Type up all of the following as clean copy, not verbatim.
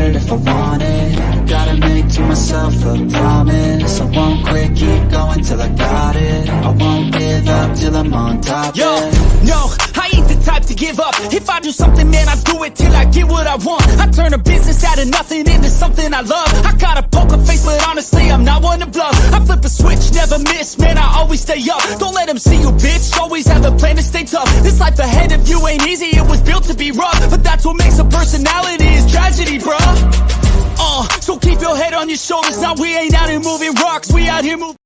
it if I want it. Gotta make to myself a promise. I won't quit, keep going till I got it. I won't give up till I'm on top. Yo, no, I ain't the type to give up. If I do something, man, I do it till I get what I want. I turn a business out of nothing into something I love. I got a poker face, but honestly, I'm not one to bluff. I flip a switch, never miss, man, I always stay up. Don't let them see you, bitch, always have a plan to stay tough. This life ahead of you ain't easy, it was built to be rough. But that's what makes a personality, is tragedy, bruh. So keep your head on your shoulders. Now we ain't out here moving rocks, we out here moving.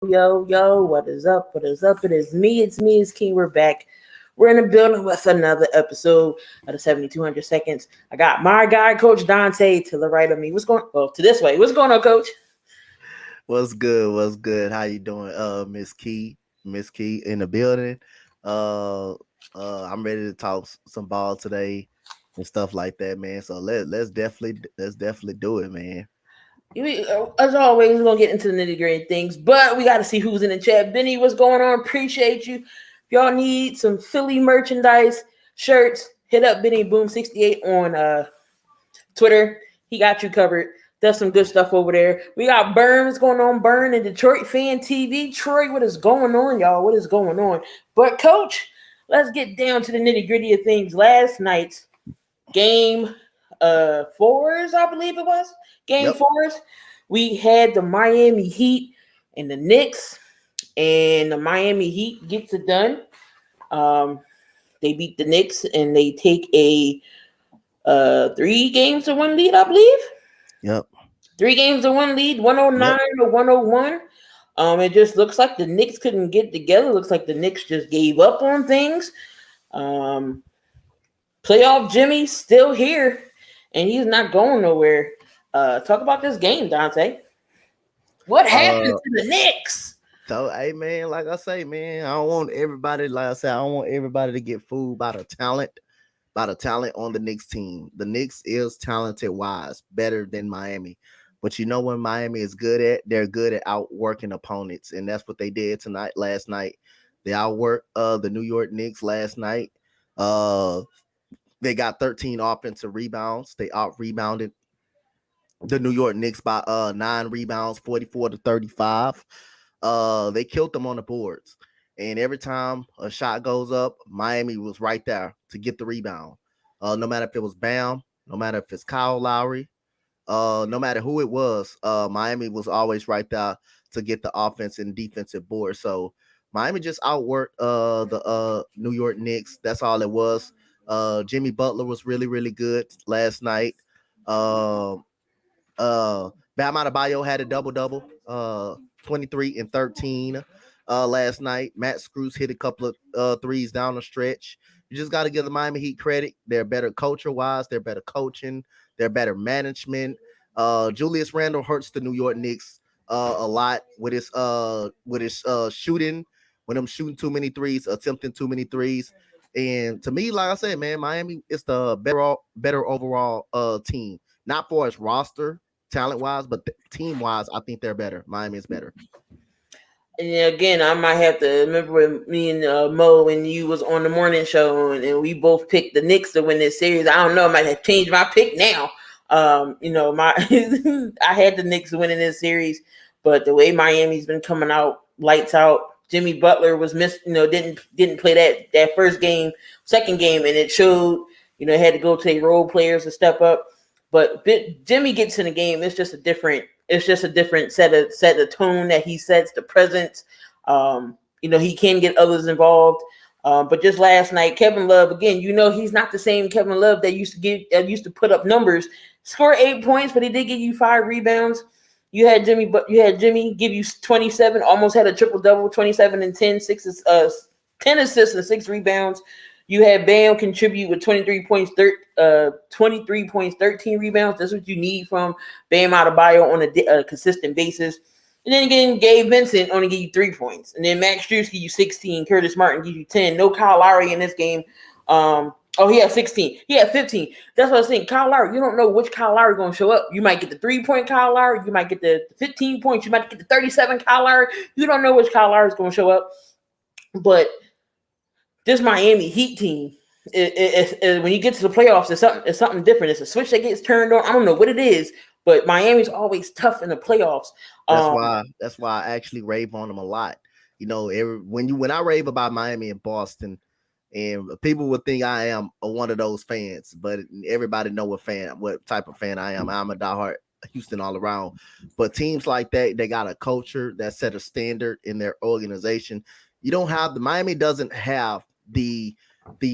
Yo, what is up? It's me, it's Key. We're back. We're in the building with another episode of the 7200 Seconds. I got my guy, Coach Donte, to the right of me. To this way. What's going on, Coach? What's good? How you doing, Miss Key in the building? I'm ready to talk some ball today and stuff like that, man. So let's definitely do it, man. As always, we're gonna get into the nitty-gritty things, but we got to see who's in the chat. Benny, what's going on? Appreciate you. If y'all need some Philly merchandise, shirts, hit up Benny Boom 68 on Twitter. He got you covered. Does some good stuff over there. We got Burn. What's going on? Burn and Detroit Fan TV. Troy, what is going on, y'all? What is going on? But Coach, let's get down to the nitty-gritty of things. Last night's game 4s, I believe it was. Game 4s. We had the Miami Heat and the Knicks, and the Miami Heat gets it done. They beat the Knicks, and they take a 3-1 lead, I believe. Yep. 3-1 lead, 109 to 101. It just looks like the Knicks couldn't get together. Looks like the Knicks just gave up on things. Playoff Jimmy's still here, and he's not going nowhere. Talk about this game, Donte. What happened to the Knicks? So, hey, man, like I say, man, I don't want everybody to get fooled by the talent on the Knicks team. The Knicks is talented-wise, better than Miami. But you know what Miami is good at? They're good at outworking opponents, and that's what they did last night. They outworked the New York Knicks last night. They got 13 offensive rebounds. They out-rebounded the New York Knicks by 9 rebounds, 44 to 35. They killed them on the boards. And every time a shot goes up, Miami was right there to get the rebound. No matter if it was Bam, no matter if it's Kyle Lowry, no matter who it was, Miami was always right there to get the offense and defensive board. So Miami just outworked the New York Knicks. That's all it was. Jimmy Butler was really, really good last night. Bam Adebayo had a double-double, 23 and 13 last night. Matt Screws hit a couple of threes down the stretch. You just got to give the Miami Heat credit. They're better culture-wise. They're better coaching. They're better management. Julius Randle hurts the New York Knicks a lot with his shooting, when I'm shooting too many threes, attempting too many threes. And to me, like I said, man, Miami is the better overall team. Not for its roster, talent-wise, but team-wise, I think they're better. Miami is better. And again, I might have to remember when me and Mo, when you was on the morning show, and we both picked the Knicks to win this series. I don't know, I might have changed my pick now. I had the Knicks winning this series, but the way Miami's been coming out, lights out. Jimmy Butler was didn't play that first game, second game, and it showed. Had to go to role players to step up. But Jimmy gets in the game. It's just a different set of tone that he sets, the presence. He can get others involved. But just last night, Kevin Love, again, he's not the same Kevin Love that used to put up numbers, score 8 points, but he did give you 5 rebounds. You had Jimmy give you 27, almost had a triple-double, 27 and 10, 10 assists and 6 rebounds. You had Bam contribute with 23 points, 13 rebounds. That's what you need from Bam Adebayo on a consistent basis. And then again, Gabe Vincent only give you 3 points. And then Max Strus give you 16. Curtis Martin give you 10. No Kyle Lowry in this game. He had 16. He had 15. That's what I was saying. Kyle Lowry, you don't know which Kyle Lowry is going to show up. You might get the 3-point Kyle Lowry. You might get the 15 points. You might get the 37 Kyle Lowry. You don't know which Kyle Lowry is going to show up. But this Miami Heat team when you get to the playoffs, it's something different. It's a switch that gets turned on. I don't know what it is, but Miami's always tough in the playoffs. That's why I actually rave on them a lot. You know, when I rave about Miami and Boston, and people would think I am one of those fans, but everybody know what type of fan I am. I'm a diehard Houston all around. But teams like that, they got a culture that set a standard in their organization. You don't have Miami doesn't have the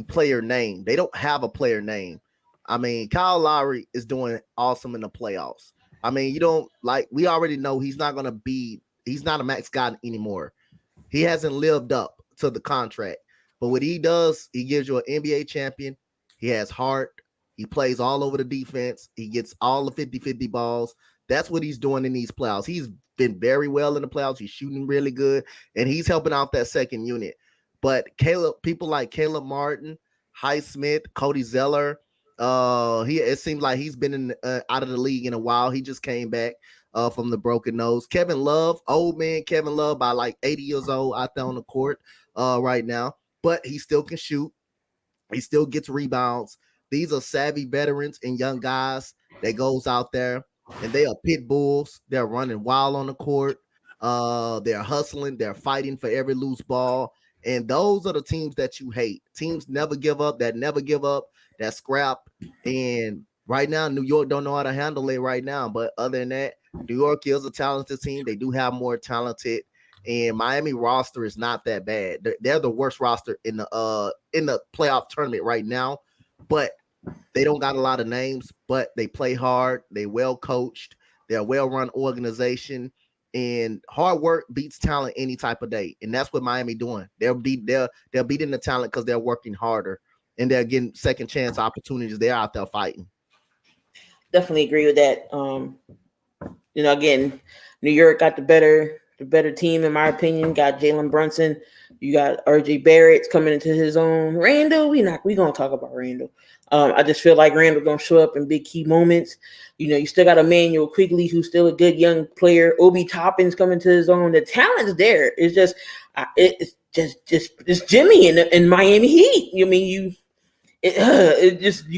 player name. They don't have a player name. I mean, Kyle Lowry is doing awesome in the playoffs. I mean, we already know he's not a max guy anymore. He hasn't lived up to the contract. But what he does, he gives you an NBA champion. He has heart. He plays all over the defense. He gets all the 50-50 balls. That's what he's doing in these playoffs. He's been very well in the playoffs. He's shooting really good, and he's helping out that second unit. But people like Caleb Martin, Highsmith, Cody Zeller, it seems like he's been out of the league in a while. He just came back from the broken nose. Kevin Love, old man Kevin Love, by like 80 years old out there on the court right now. But he still can shoot. He still gets rebounds. These are savvy veterans and young guys that goes out there, and they are pit bulls. They're running wild on the court. They're hustling. They're fighting for every loose ball. And those are the teams that you hate. Teams never give up, that scrap. And right now, New York don't know how to handle it right now. But other than that, New York is a talented team. They do have more talented. And Miami roster is not that bad. They're the worst roster in the playoff tournament right now, but they don't got a lot of names, but they play hard. They well coached. They're a well-run organization, and hard work beats talent any type of day. And that's what Miami doing. They're beating the talent because they're working harder and they're getting second chance opportunities. They're out there fighting. Definitely agree with that. Again, New York got the better team, in my opinion. Got Jalen Brunson. You got RJ Barrett coming into his own. Randall, we gonna talk about Randall. I just feel like Randall gonna show up in big key moments. You still got Emmanuel Quigley, who's still a good young player. Obi Toppin's coming to his own. The talent's there. It's just Jimmy and Miami Heat. You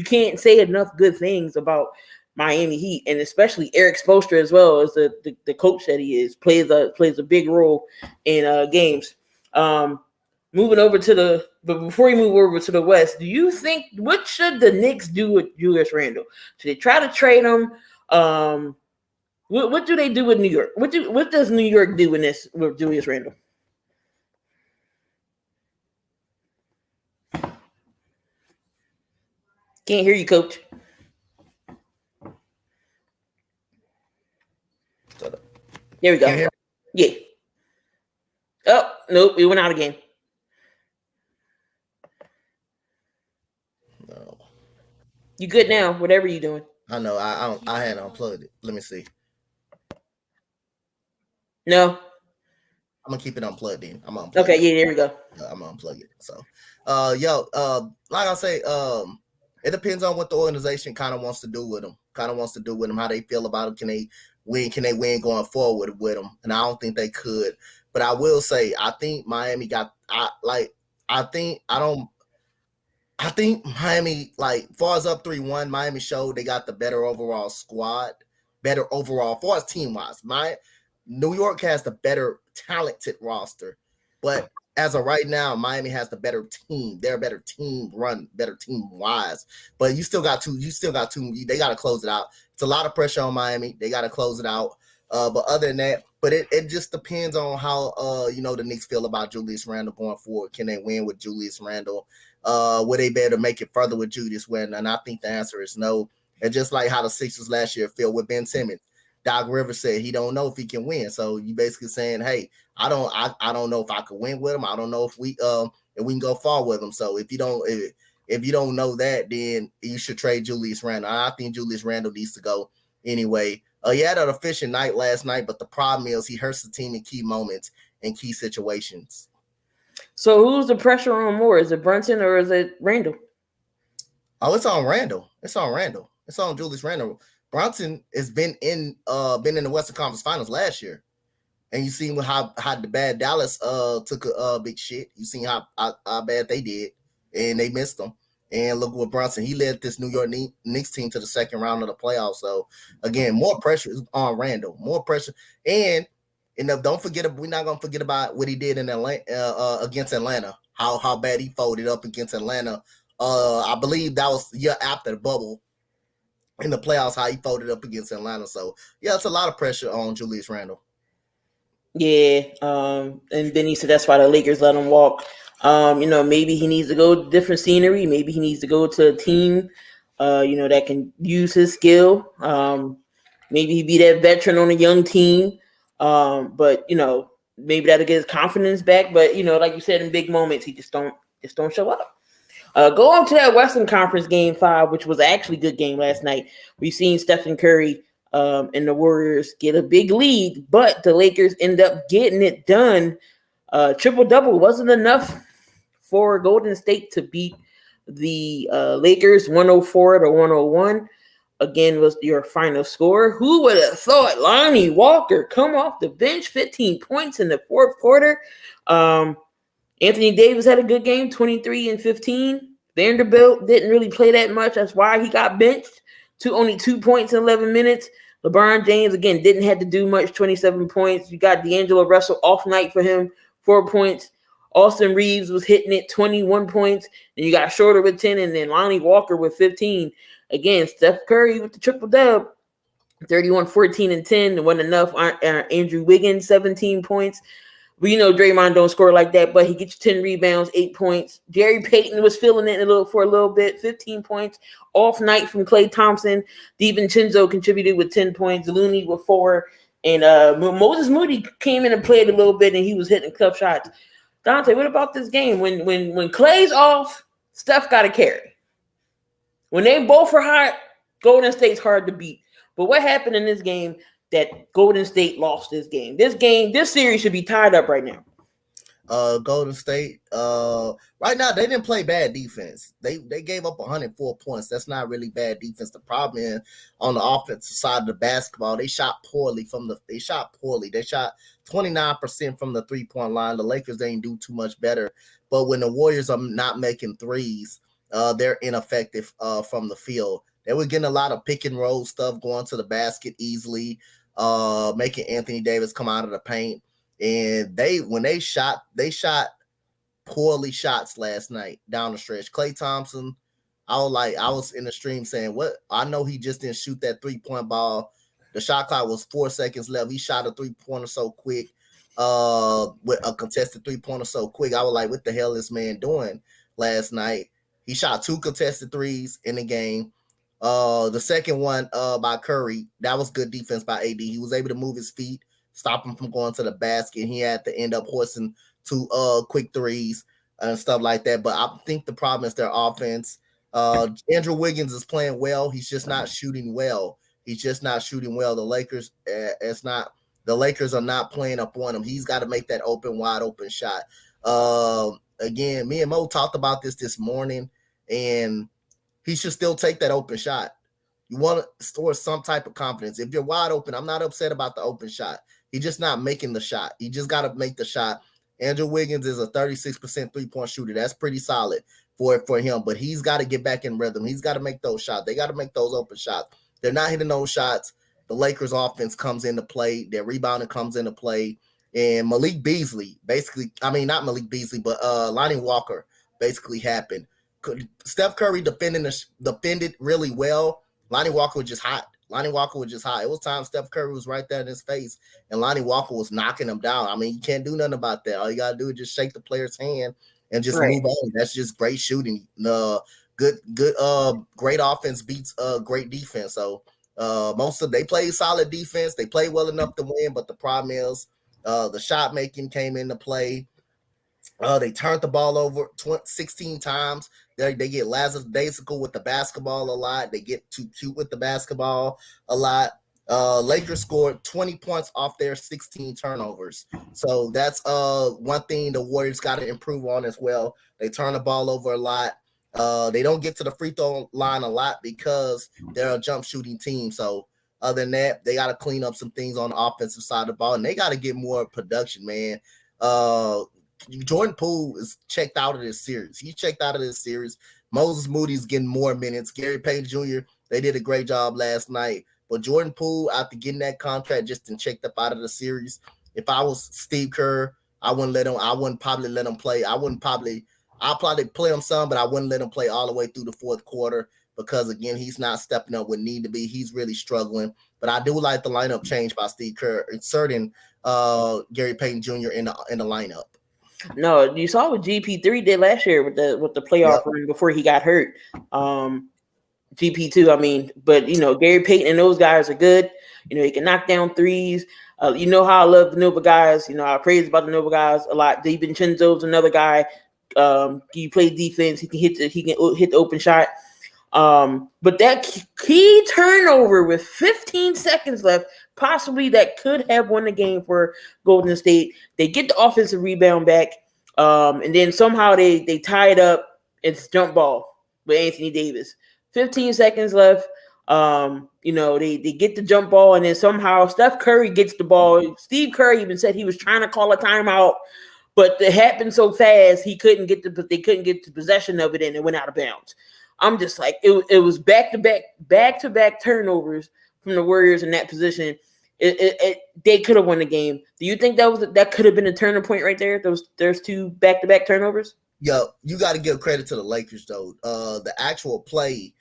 can't say enough good things about Miami Heat, and especially Eric Spoelstra as well as the coach that he is, plays a big role in games. Moving over but before we move over to the West, do you think, what should the Knicks do with Julius Randle? Should they try to trade him? What do they do with New York? What does New York do with Julius Randle? Can't hear you, Coach. There we go. Yeah. Oh, nope. We went out again. No. You good now? Whatever you doing. I know. I had unplugged it. Let me see. No. I'm gonna keep it unplugged in. I'm unplugged. Okay. Yeah. There we go. I'm gonna unplug it. So, like I say, it depends on what the organization kind of wants to do with them. How they feel about it. Can they win going forward with them? And I don't think they could. But I will say, I think Miami far as up 3-1, Miami showed they got the better overall squad, far as team-wise. New York has the better talented roster, but as of right now, Miami has the better team. They're a better team better team-wise. But you still got two. They got to close it out. It's a lot of pressure on Miami. They got to close it out. But other than that, it just depends on how the Knicks feel about Julius Randle going forward. Can they win with Julius Randle? Will they be able to make it further with Julius Randle? And I think the answer is no. And just like how the Sixers last year feel with Ben Simmons, Doc Rivers said he don't know if he can win. So you basically saying, hey, I don't know if I can win with him. I don't know if we can go far with him. So if you don't know that, then you should trade Julius Randle. I think Julius Randle needs to go anyway. He had an efficient night last night, but the problem is he hurts the team in key moments and key situations. So who's the pressure on more? Is it Brunson or is it Randle? Oh, it's on Randle. It's on Julius Randle. Brunson has been in the Western Conference Finals last year, and you seen how the bad Dallas took a big shit. You seen how bad they did, and they missed them. And look what Brunson, he led this New York Knicks team to the second round of the playoffs. So again, more pressure is on Randall, more pressure. And don't forget, we're not gonna forget about what he did in Atlanta against Atlanta. How bad he folded up against Atlanta. I believe that was the year after the bubble in the playoffs. How he folded up against Atlanta. So yeah, it's a lot of pressure on Julius Randle. Yeah, and then he said that's why the Lakers let him walk. Maybe he needs to go to different scenery. Maybe he needs to go to a team, that can use his skill. Maybe he be that veteran on a young team. But maybe that'll get his confidence back. But like you said, in big moments, he just don't show up. Go on to that Western Conference Game 5, which was actually a good game last night. We've seen Stephen Curry and the Warriors get a big lead, but the Lakers end up getting it done. Triple-double wasn't enough for Golden State to beat the Lakers 104 to 101. Again, was your final score. Who would have thought Lonnie Walker come off the bench, 15 points in the fourth quarter? Anthony Davis had a good game, 23 and 15. Vanderbilt didn't really play that much. That's why he got benched to only 2 points in 11 minutes. LeBron James, again, didn't have to do much, 27 points. You got D'Angelo Russell off night for him, 4 points. Austin Reeves was hitting it, 21 points. And you got Shorter with 10, and then Lonnie Walker with 15. Again, Steph Curry with the triple-dub, 31, 14, and 10. It wasn't enough. Andrew Wiggins, 17 points. We Draymond don't score like that, but he gets 10 rebounds, 8 points. Jerry Payton was feeling it for a little bit, 15 points. Off night from Klay Thompson. DiVincenzo contributed with 10 points. Looney with 4. And Moses Moody came in and played a little bit, and he was hitting clutch shots. Donte, what about this game? When Klay's off, Steph got to carry. When they both are hot, Golden State's hard to beat. But what happened in this game that Golden State lost this game? This series should be tied up right now. Golden State, right now they didn't play bad defense. They gave up 104 points. That's not really bad defense. The problem is on the offensive side of the basketball, they shot poorly. They shot 29% from the 3-point line. The Lakers, they didn't do too much better. But when the Warriors are not making threes, they're ineffective from the field. They were getting a lot of pick and roll stuff, going to the basket easily, making Anthony Davis come out of the paint. And when they shot poorly shots last night down the stretch. Klay Thompson, I was in the stream saying, what? I know he just didn't shoot that 3-point ball. The shot clock was 4 seconds left. He shot a 3-pointer so quick, with a contested 3-pointer so quick. I was like, what the hell is this man doing last night? He shot 2 contested threes in the game. The second one by Curry, that was good defense by AD. He was able to move his feet, stop him from going to the basket. He had to end up hoisting 2 quick threes and stuff like that. But I think the problem is their offense. Andrew Wiggins is playing well. He's just not shooting well. The Lakers are not playing up on him. He's got to make that wide open shot. Again, me and Mo talked about this morning, and he should still take that open shot. You want to store some type of confidence. If you're wide open, I'm not upset about the open shot. He's just not making the shot. He just got to make the shot. Andrew Wiggins is a 36% 3-point shooter. That's pretty solid for him, but he's got to get back in rhythm. He's got to make those shots. They got to make those open shots. They're not hitting those shots. The Lakers offense comes into play. Their rebounding comes into play. And Malik Beasley, not Malik Beasley, but Lonnie Walker basically happened. Steph Curry defended really well. Lonnie Walker was just hot. It was time Steph Curry was right there in his face, and Lonnie Walker was knocking him down. I mean, you can't do nothing about that. All you got to do is just shake the player's hand and just move on. That's just great shooting. Great offense beats great defense. So they played solid defense. They played well enough to win, but the problem is the shot making came into play. They turned the ball over 16 times. They get lackadaisical with the basketball a lot. They get too cute with the basketball a lot. Lakers scored 20 points off their 16 turnovers. So that's one thing the Warriors got to improve on as well. They turn the ball over a lot. They don't get to the free throw line a lot because they're a jump shooting team. So other than that, they got to clean up some things on the offensive side of the ball, and they got to get more production, man. Jordan Poole is checked out of this series. He's checked out of this series Moses Moody's getting more minutes. Gary Payton Jr., they did a great job last night. But Jordan Poole, after getting that contract, just been checked up out of the series. If I was Steve Kerr, I wouldn't probably let him play. I'll probably play him some, but I wouldn't let him play all the way through the fourth quarter because, again, he's not stepping up when need to be. He's really struggling. But I do like the lineup change by Steve Kerr, inserting Gary Payton Jr. in the lineup. No, you saw what GP3 did last year with the playoff run before he got hurt. GP2, I mean, but Gary Payton and those guys are good. He can knock down threes. You know how I love the Nova guys. I praise about the Nova guys a lot. DiVincenzo's another guy. He play defense. He can hit the open shot. But that key turnover with 15 seconds left, possibly that could have won the game for Golden State. They get the offensive rebound back, and then somehow they tie it up. It's jump ball with Anthony Davis. 15 seconds left. They get the jump ball, and then somehow Steph Curry gets the ball. Steve Kerr even said he was trying to call a timeout, but it happened so fast they couldn't get the possession of it, and it went out of bounds. I'm just like, it was back-to-back turnovers from the Warriors in that position. They could have won the game. Do you think that could have been a turning point right there? There's two back-to-back turnovers. Yo, you got to give credit to the Lakers though. The actual play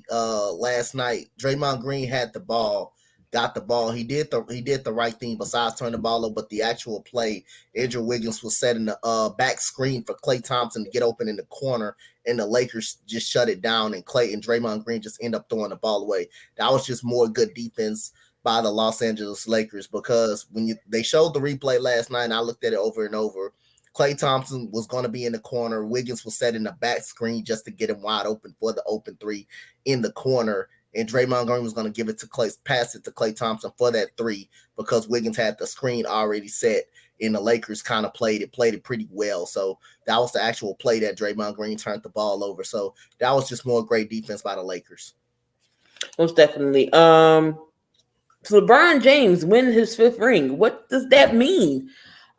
last night, Draymond Green had the ball, got the ball. He did the right thing besides turn the ball over. But the actual play, Andrew Wiggins was setting the back screen for Klay Thompson to get open in the corner, and the Lakers just shut it down. And Klay and Draymond Green just end up throwing the ball away. That was just more good defense by the Los Angeles Lakers, because when they showed the replay last night, and I looked at it over and over. Klay Thompson was going to be in the corner. Wiggins was setting the back screen just to get him wide open for the open three in the corner. And Draymond Green was going to give it to pass it to Klay Thompson for that three, because Wiggins had the screen already set, and the Lakers kind of played it pretty well. So that was the actual play that Draymond Green turned the ball over. So that was just more great defense by the Lakers. Most definitely. So LeBron James win his fifth ring. What does that mean?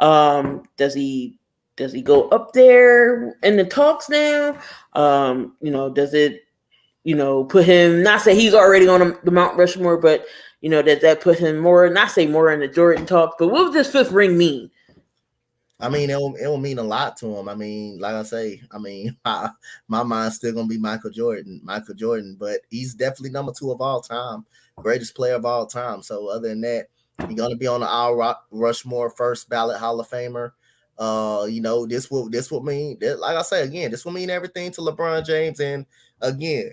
Does he go up there in the talks now? Does it, put him, not say he's already on the Mount Rushmore, but, does that put him more, not say more in the Jordan talks, but what does this fifth ring mean? I mean, it will mean a lot to him. I mean, like I say, my mind's still going to be Michael Jordan, but he's definitely number 2 of all time, greatest player of all time. So other than that, he's going to be on the Mount Rushmore first ballot Hall of Famer. This will mean, like I say again, this will mean everything to LeBron James, and again,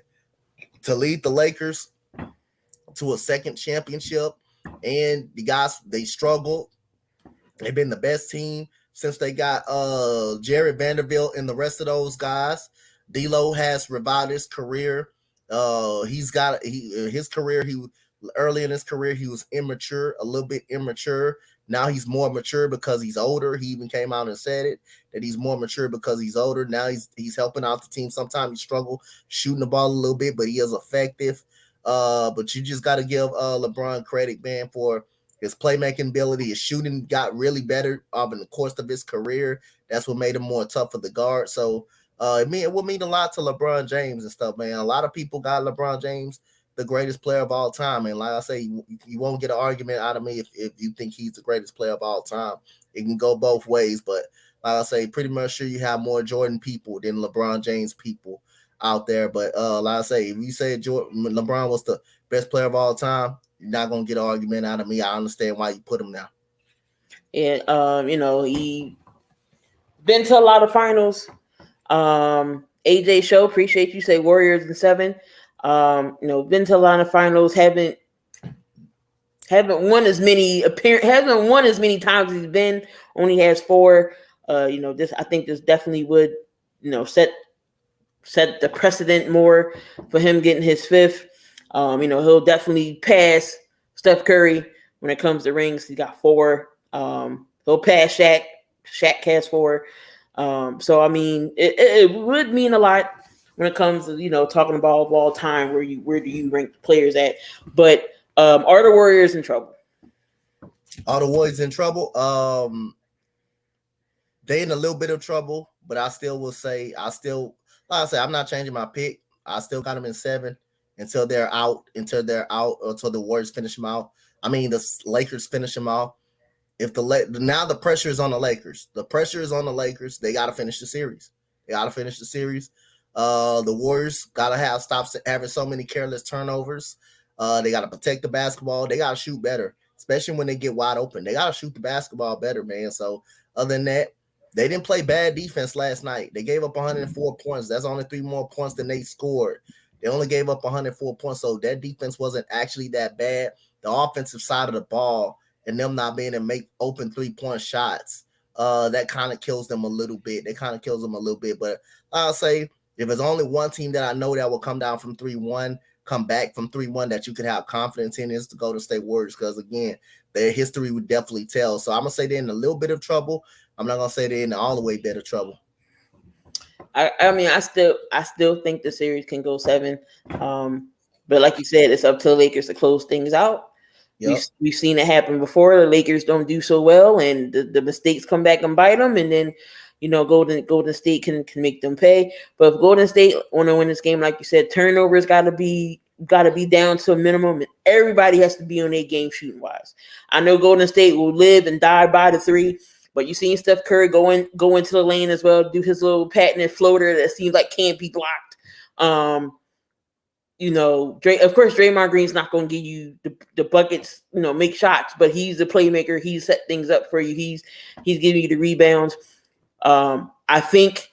to lead the Lakers to a second championship. And the guys, they struggled. They've been the best team since they got Jared Vanderbilt and the rest of those guys. D'Lo has revived his career. His career. Early in his career, he was a little bit immature. Now he's more mature because he's older. He even came out and said it, that he's more mature because he's older. Now he's helping out the team. Sometimes he struggle shooting the ball a little bit, but he is effective. But you just got to give LeBron credit, man, for his playmaking ability. His shooting got really better in the course of his career. That's what made him more tough for the guard. So it will mean a lot to LeBron James and stuff, man. A lot of people got LeBron James the greatest player of all time. And like I say, you won't get an argument out of me if you think he's the greatest player of all time. It can go both ways, but like I say, pretty much sure you have more Jordan people than LeBron James people out there. But like I say, if you say LeBron was the best player of all time, you're not going to get an argument out of me. I understand why you put him now. Yeah, he been to a lot of finals. AJ Show, appreciate you, say Warriors in 7. Been to a lot of finals, haven't won as many times as he's been. Only has 4. I think this definitely would, set the precedent more for him getting his 5th. He'll definitely pass Steph Curry when it comes to rings. He got 4. He'll pass Shaq. Shaq has 4. So I mean, it would mean a lot when it comes to, talking about of all time, where do you rank the players at? But are the Warriors in trouble? Are the Warriors in trouble? They in a little bit of trouble, but I still will say, Like I said, I'm not changing my pick. I still got them in 7 until they're out, until the Warriors finish them out. I mean, the Lakers finish them out. If now the pressure is on the Lakers. The pressure is on the Lakers. They got to finish the series. The Warriors got to stop having so many careless turnovers. They got to protect the basketball. They got to shoot better, especially when they get wide open. They got to shoot the basketball better, man. So other than that, they didn't play bad defense last night. They gave up 104 points. That's only 3 more points than they scored. They only gave up 104 points, so that defense wasn't actually that bad. The offensive side of the ball and them not being able to make open 3-point shots, that kind of kills them a little bit. But I'll say if there's only one team that I know that will come down from 3-1, come back from 3-1 that you could have confidence in is the Golden State Warriors, because, again, their history would definitely tell. So I'm going to say they're in a little bit of trouble. I'm not going to say they're in all the way better trouble. I mean, I still think the series can go 7. But like you said, it's up to the Lakers to close things out. Yep. We've seen it happen before. The Lakers don't do so well, and the mistakes come back and bite them, and then Golden State can make them pay. But if Golden State want to win this game, like you said, turnovers got to be down to a minimum, and everybody has to be on their game shooting wise. I know Golden State will live and die by the 3. But you seen Steph Curry go into the lane as well, do his little patented floater that seems like can't be blocked. Of course, Draymond Green's not going to give you the buckets, make shots, but he's the playmaker. He's set things up for you. He's giving you the rebounds. I think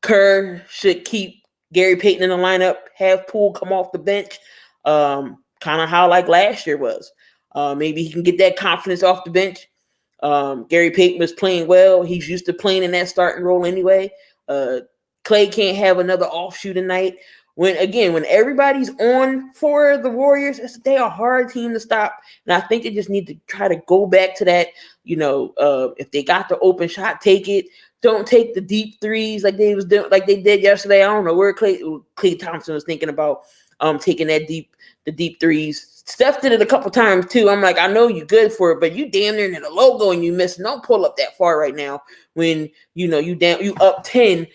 Kerr should keep Gary Payton in the lineup, have Poole come off the bench, kind of how like last year was. Maybe he can get that confidence off the bench. Gary Payton was playing well. He's used to playing in that starting role anyway. Clay can't have another off-shooting night. When everybody's on for the Warriors, they're a hard team to stop. And I think they just need to try to go back to that. If they got the open shot, take it. Don't take the deep threes like they did yesterday. I don't know where Clay Thompson was thinking about taking the deep threes. Steph did it a couple times too. I'm like, I know you good for it, but you damn near in the logo and you missing. Don't pull up that far right now when you up 10.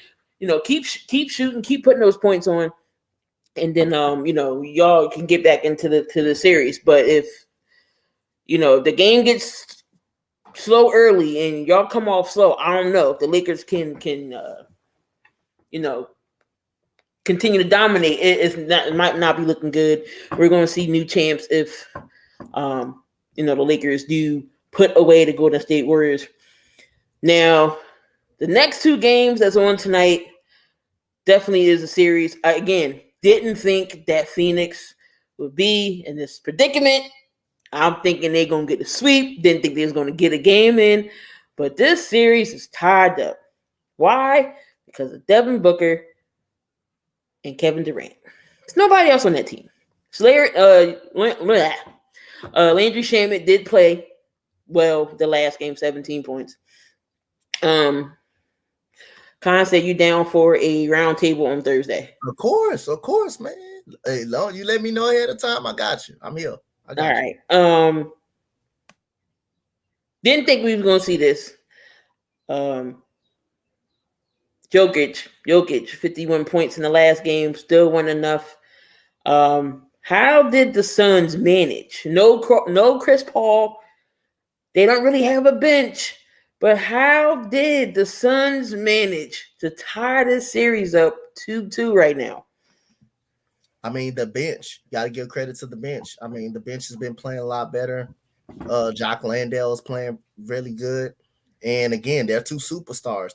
Keep shooting, keep putting those points on, and then y'all can get back into the series. But if the game gets slow early and y'all come off slow, I don't know if the Lakers can continue to dominate. It might not be looking good. We're going to see new champs if the Lakers do put away the Golden State Warriors. Now, the next 2 games that's on tonight definitely is a series. I, again, didn't think that Phoenix would be in this predicament. I'm thinking they're going to get a sweep. Didn't think they was going to get a game in. But this series is tied up. Why? Because of Devin Booker and Kevin Durant. There's nobody else on that team. Landry Shamet did play well the last game, 17 points. Khan said you down for a round table on Thursday. Of course, man. Hey, Lord, you let me know ahead of time. I got you. I'm here. All right. Didn't think we was gonna see this. Jokic, 51 points in the last game, still wasn't enough. How did the Suns manage? No Chris Paul. They don't really have a bench. But how did the Suns manage to tie this series up 2-2 right now? I mean, the bench. Got to give credit to the bench. I mean, the bench has been playing a lot better. Jock Landale is playing really good. And again, they're 2 superstars.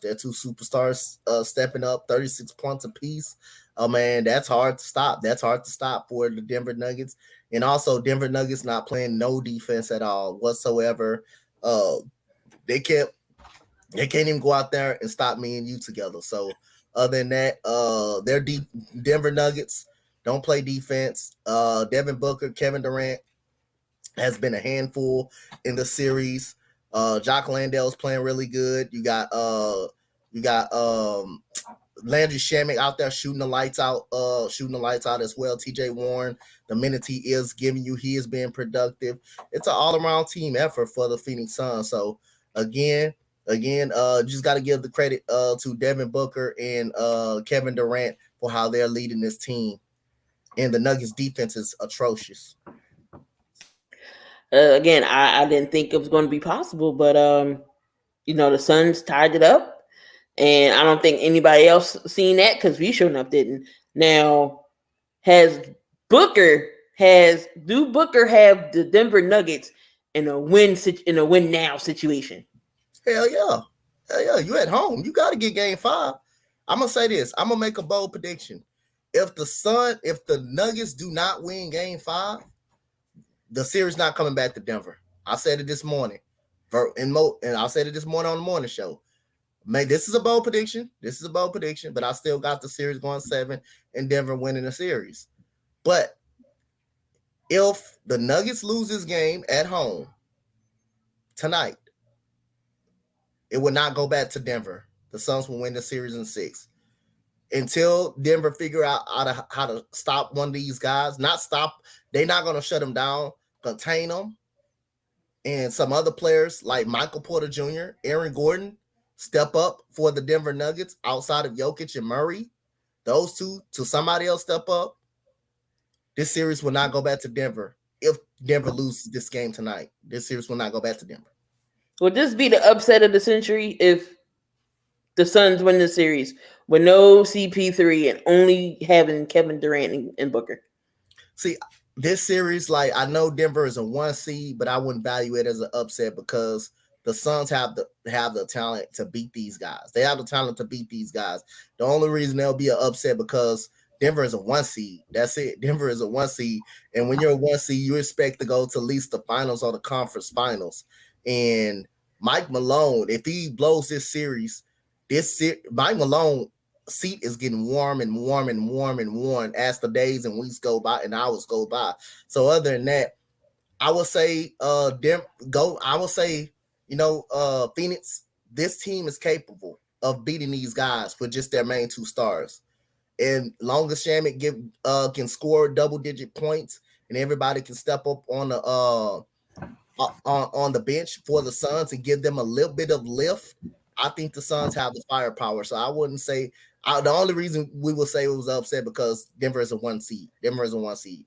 Stepping up 36 points apiece. Oh, man, that's hard to stop. For the Denver Nuggets. And also, Denver Nuggets not playing no defense at all whatsoever. They can't even go out there and stop me and you together. So other than that, they're deep. Denver Nuggets don't play defense. Devin Booker, Kevin Durant has been a handful in the series. Jock Landale's playing really good. You got Landry Shamet out there shooting the lights out as well. TJ Warren, the minutes he is giving you, he is being productive. It's an all-around team effort for the Phoenix Suns. So again, Again, just got to give the credit to Devin Booker and Kevin Durant for how they're leading this team. And the Nuggets defense is atrocious. Again, I didn't think it was going to be possible, but the Suns tied it up, and I don't think anybody else seen that because we sure enough didn't. Now, do Booker have the Denver Nuggets in a win now situation? Hell yeah. You at home. You got to get game 5. I'm gonna say this. I'm gonna make a bold prediction. If the Nuggets do not win game 5, the series not coming back to Denver. I said it this morning. And I said it this morning on the morning show. This is a bold prediction. But I still got the series going 7 and Denver winning the series. But if the Nuggets lose this game at home tonight, it will not go back to Denver. The Suns will win the series in 6. Until Denver figure out how to stop one of these guys. Not stop. They're not going to shut them down, contain them. And some other players like Michael Porter Jr., Aaron Gordon, step up for the Denver Nuggets outside of Jokic and Murray. Those two, to somebody else step up. This series will not go back to Denver. If Denver loses this game tonight, this series will not go back to Denver. Would this be the upset of the century if the Suns win the series with no CP3 and only having Kevin Durant and Booker? See, this series, like, I know Denver is a 1 seed, but I wouldn't value it as an upset because the Suns have the talent to beat these guys. They have the talent to beat these guys. The only reason they'll be an upset because Denver is a 1 seed. That's it. Denver is a 1 seed. And when you're a 1 seed, you expect to go to at least the finals or the conference finals. And Mike Malone, if he blows this series, Mike Malone seat is getting warm and warm and warm and warm as the days and weeks go by and hours go by. So other than that, I would say Phoenix, this team is capable of beating these guys with just their main 2 stars. And long as Shamet can score double-digit points and everybody can step up on the bench for the Suns and give them a little bit of lift, I think the Suns have the firepower. So I wouldn't say the only reason we will say it was upset because Denver is a 1 seed.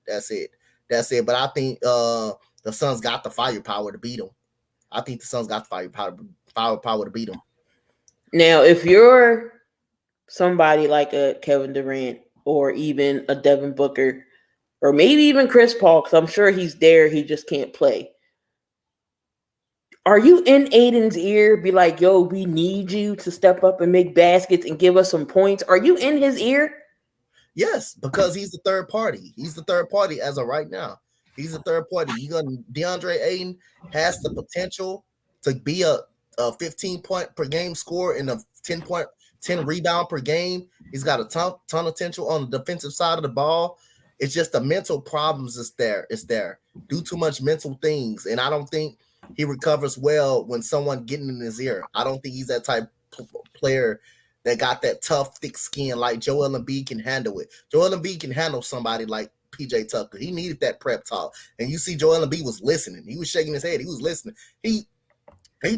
That's it. But I think the Suns got the firepower to beat them. Firepower to beat them. Now, if you're somebody like a Kevin Durant or even a Devin Booker or maybe even Chris Paul, because I'm sure he's there, he just can't play. Are you in Aiden's ear? Be like, yo, we need you to step up and make baskets and give us some points. Are you in his ear? Yes, because he's the third party. He's the third party as of right now. He's the third party. DeAndre Ayton has the potential to be a 15-point per game scorer and a 10 rebound per game. He's got a ton of potential on the defensive side of the ball. It's just the mental problems is there. Do too much mental things, and I don't think he recovers well when someone getting in his ear. I don't think he's that type of player that got that tough, thick skin like Joel Embiid can handle it. Joel Embiid can handle somebody like PJ Tucker. He needed that prep talk. And you see Joel Embiid was listening. He was shaking his head. He was listening. He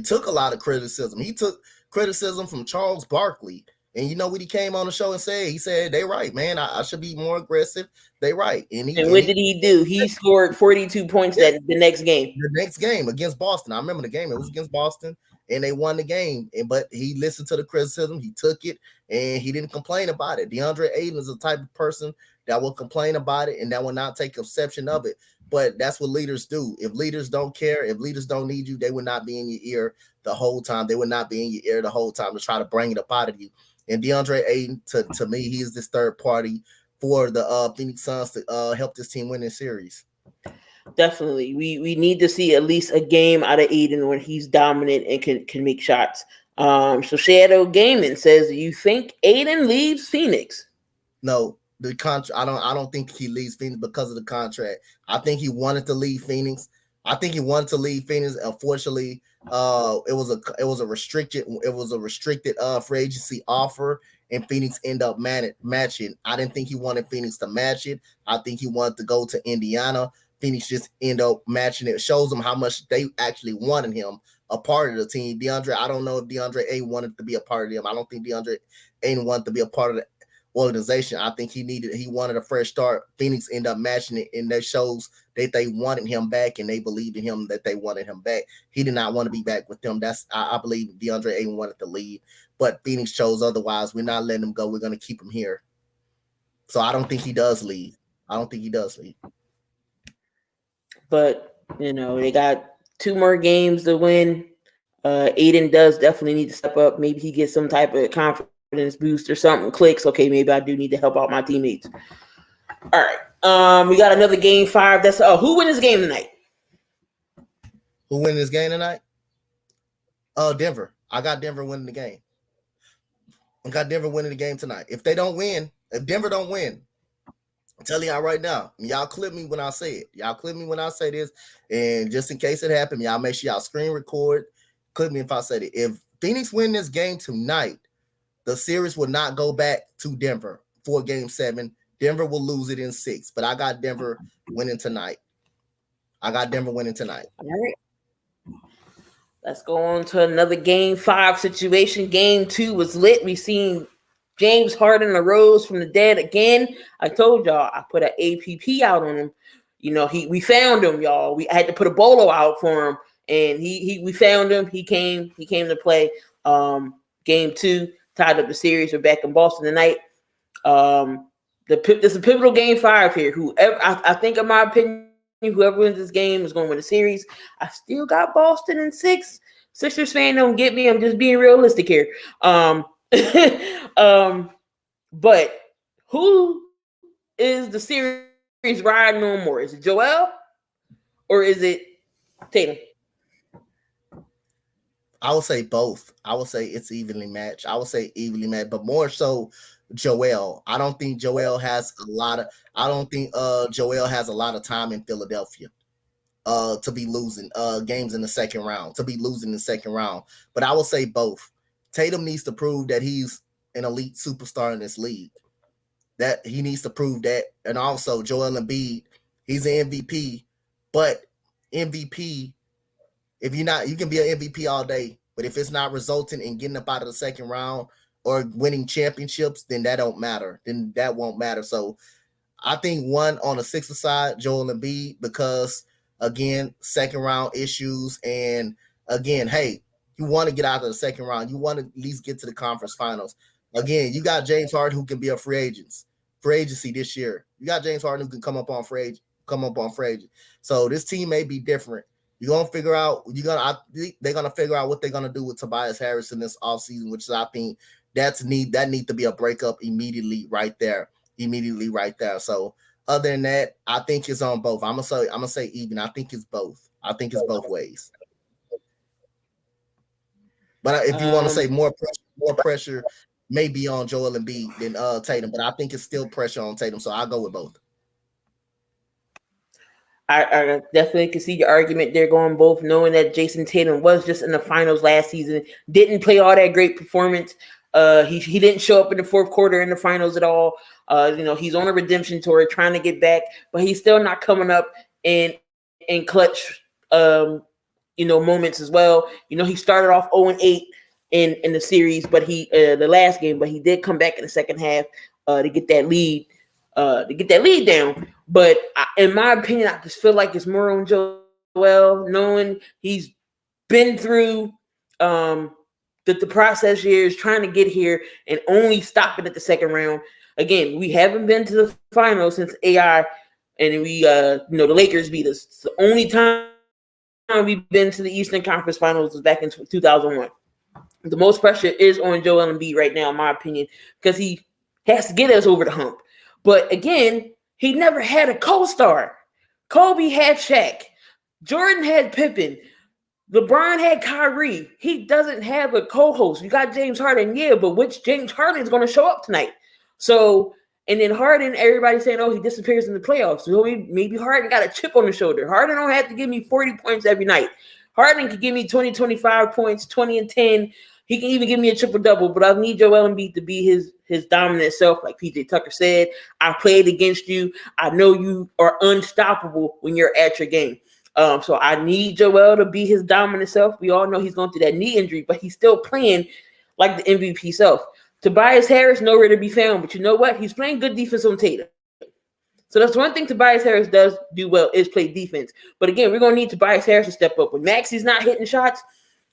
took a lot of criticism. He took criticism from Charles Barkley. And you know what he came on the show and said? He said, they right, man. I should be more aggressive. They right. And what did he do? He scored 42 points the next game. The next game against Boston. I remember the game. It was against Boston, and they won the game. But he listened to the criticism. He took it, and he didn't complain about it. DeAndre Ayton is the type of person that will complain about it and that will not take exception of it. But that's what leaders do. If leaders don't care, if leaders don't need you, they will not be in your ear the whole time. They will not be in your ear the whole time to try to bring it up out of you. And DeAndre Ayton, to me, he is this third party for the Phoenix Suns to help this team win this series. Definitely. We need to see at least a game out of Ayton when he's dominant and can make shots. So Shadow Gaming says, you think Ayton leaves Phoenix? No, the contract. I don't think he leaves Phoenix because of the contract. I think he wanted to leave Phoenix. Unfortunately, it was a restricted free agency offer, and Phoenix ended up matching. I didn't think he wanted Phoenix to match it. I think he wanted to go to Indiana, Phoenix just end up matching it. Shows them how much they actually wanted him a part of the team. DeAndre, I don't know if DeAndre Ayton wanted to be a part of them. I don't think DeAndre Ayton wanted to be a part of the organization. I think he wanted a fresh start. Phoenix ended up matching it, and that shows that they wanted him back and they believed in him, that they wanted him back. He did not want to be back with them. I believe DeAndre Ayton wanted to leave, but Phoenix chose otherwise. We're not letting him go. We're going to keep him here. So I don't think he does leave. But, they got 2 more games to win. Aiden does definitely need to step up. Maybe he gets some type of confidence boost or something clicks. Okay, maybe I do need to help out my teammates. All right. We got another game 5. That's who win this game tonight? Who win this game tonight? Denver. I got Denver winning the game. I got Denver winning the game tonight. If Denver don't win, I'm telling y'all right now, y'all clip me when I say it. Y'all clip me when I say this. And just in case it happened, y'all make sure y'all screen record. Clip me if I said it. If Phoenix win this game tonight, the series will not go back to Denver for game 7. Denver will lose it in 6. But I got Denver winning tonight. All right. Let's go on to another game 5 situation. Game 2 was lit. We seen James Harden arose from the dead again. I told y'all I put an APP out on him. We found him, y'all. I had to put a bolo out for him, and we found him. He came to play. Game 2 tied up the series. We're back in Boston tonight. This is a pivotal game 5 here. Whoever I think, in my opinion, whoever wins this game is going to win the series. I still got Boston in 6. Sixers fan, don't get me. I'm just being realistic here. But who is the series riding on more? Is it Joel or is it Tatum? I would say both. I would say it's evenly matched. But more so Joel. I don't think Joel has a lot of time in Philadelphia to be losing games in the second round, But I will say both. Tatum needs to prove that he's an elite superstar in this league. That he needs to prove that. And also Joel Embiid, he's an MVP, but MVP, if you're not, you can be an MVP all day, but if it's not resulting in getting up out of the second round or winning championships, then that won't matter. So I think one on the Sixers side, Joel Embiid, because again, second round issues, and again, hey, you want to get out of the second round. You want to at least get to the conference finals. Again, you got James Harden who can be a free agency this year. You got James Harden who can come up on free agent. So this team may be different. You're gonna figure out. They're gonna figure out what they're gonna do with Tobias Harris in this offseason, which I think that need to be a breakup immediately right there. So other than that, I think it's on both. I'm gonna say even. I think it's both. Both ways. But if you want to say more pressure may be on Joel Embiid than Tatum, but I think it's still pressure on Tatum, so I'll go with both. I definitely can see your argument there going both, knowing that Jason Tatum was just in the finals last season, didn't play all that great performance. He didn't show up in the fourth quarter in the finals at all. He's on a redemption tour trying to get back, but he's still not coming up in clutch moments as well. He started off 0-8 in the series, but the last game, but he did come back in the second half to get that lead down. But in my opinion, I just feel like it's more on Joel, knowing he's been through the process years trying to get here and only stopping at the second round. Again, we haven't been to the finals since AI, and we the Lakers beat us. It's the only time we've been to the Eastern Conference Finals was back in 2001. The most pressure is on Joel Embiid right now, in my opinion, because he has to get us over the hump. But again, he never had a co-star. Kobe had Shaq. Jordan had Pippen. LeBron had Kyrie. He doesn't have a co-host. You got James Harden, yeah, but which James Harden is going to show up tonight? So, and then Harden, everybody's saying, he disappears in the playoffs. So maybe Harden got a chip on the shoulder. Harden don't have to give me 40 points every night. Harden could give me 20, 25 points, 20 and 10, He can even give me a triple-double, but I need Joel Embiid to be his dominant self, like PJ Tucker said. I played against you. I know you are unstoppable when you're at your game. So I need Joel to be his dominant self. We all know he's going through that knee injury, but he's still playing like the MVP self. Tobias Harris, nowhere to be found, but you know what? He's playing good defense on Tatum. So that's one thing Tobias Harris does do well is play defense. But again, we're going to need Tobias Harris to step up. When Maxi's not hitting shots,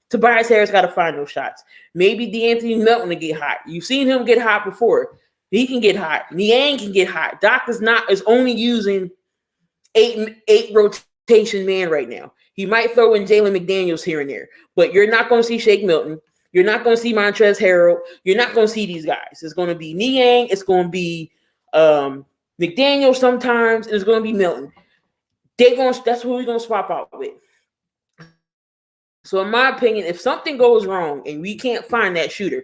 Tobias Harris got to find those shots. Maybe DeAnthony Melton to get hot. You've seen him get hot before. He can get hot. Niang can get hot. Doc is only using eight rotation man right now. He might throw in Jalen McDaniels here and there, but you're not going to see Shake Milton. You're not going to see Montrezl Harrell. You're not going to see these guys. It's going to be Niang. It's going to be McDaniels sometimes. And it's going to be Milton. That's who we're going to swap out with. So in my opinion, if something goes wrong and we can't find that shooter,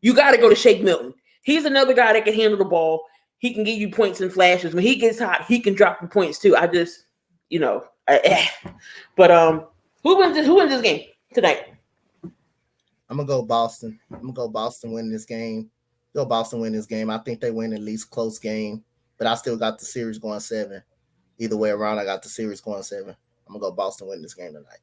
you got to go to Shake Milton. He's another guy that can handle the ball. He can give you points and flashes. When he gets hot, he can drop the points too. I just, But who wins this game tonight? I'm gonna go Boston. Win this game. Go Boston win this game. I think they win at least close game, but I still got the series going 7. Either way around, I got the series going 7. I'm gonna go Boston win this game tonight.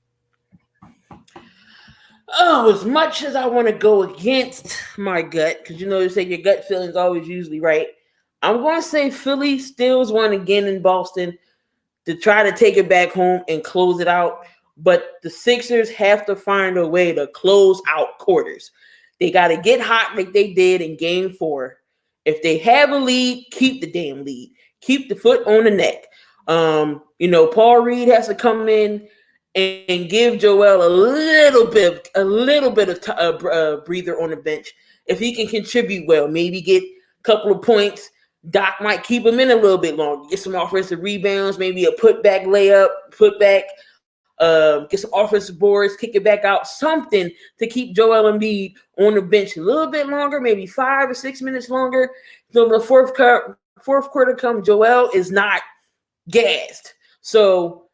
Oh, as much as I want to go against my gut, because they say your gut feeling is always usually right, I'm going to say Philly steals one again in Boston to try to take it back home and close it out. But the Sixers have to find a way to close out quarters. They got to get hot like they did in Game 4. If they have a lead, keep the damn lead. Keep the foot on the neck. Paul Reed has to come in and give Joel a little bit of breather on the bench. If he can contribute well, maybe get a couple of points. Doc might keep him in a little bit longer. Get some offensive rebounds, maybe a putback layup, get some offensive boards, kick it back out, something to keep Joel Embiid on the bench a little bit longer, maybe 5 or 6 minutes longer. So when the fourth quarter comes, Joel is not gassed. So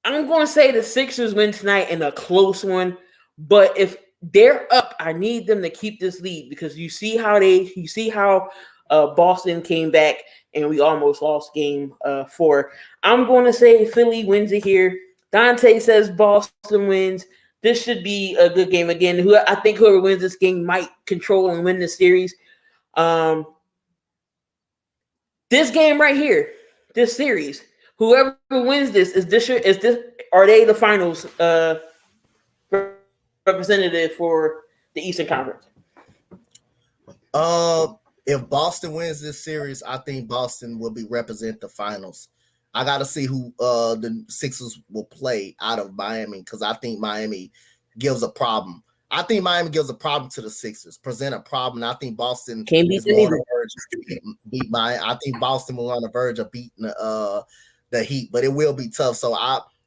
I'm going to say the Sixers win tonight in a close one. But if they're up, I need them to keep this lead because you see how Boston came back and we almost lost Game 4. I'm going to say Philly wins it here. Donte says Boston wins. This should be a good game again. I think whoever wins this game might control and win the series. This game right here, this series, whoever wins this are they the finals representative for the Eastern Conference? If Boston wins this series, I think Boston will represent the finals. I got to see who the Sixers will play out of Miami because I think Miami gives a problem. I think Miami gives a problem to the Sixers, present a problem. I think Boston is on the verge of beat Miami. I think Boston will on the verge of beating the Heat, but it will be tough. So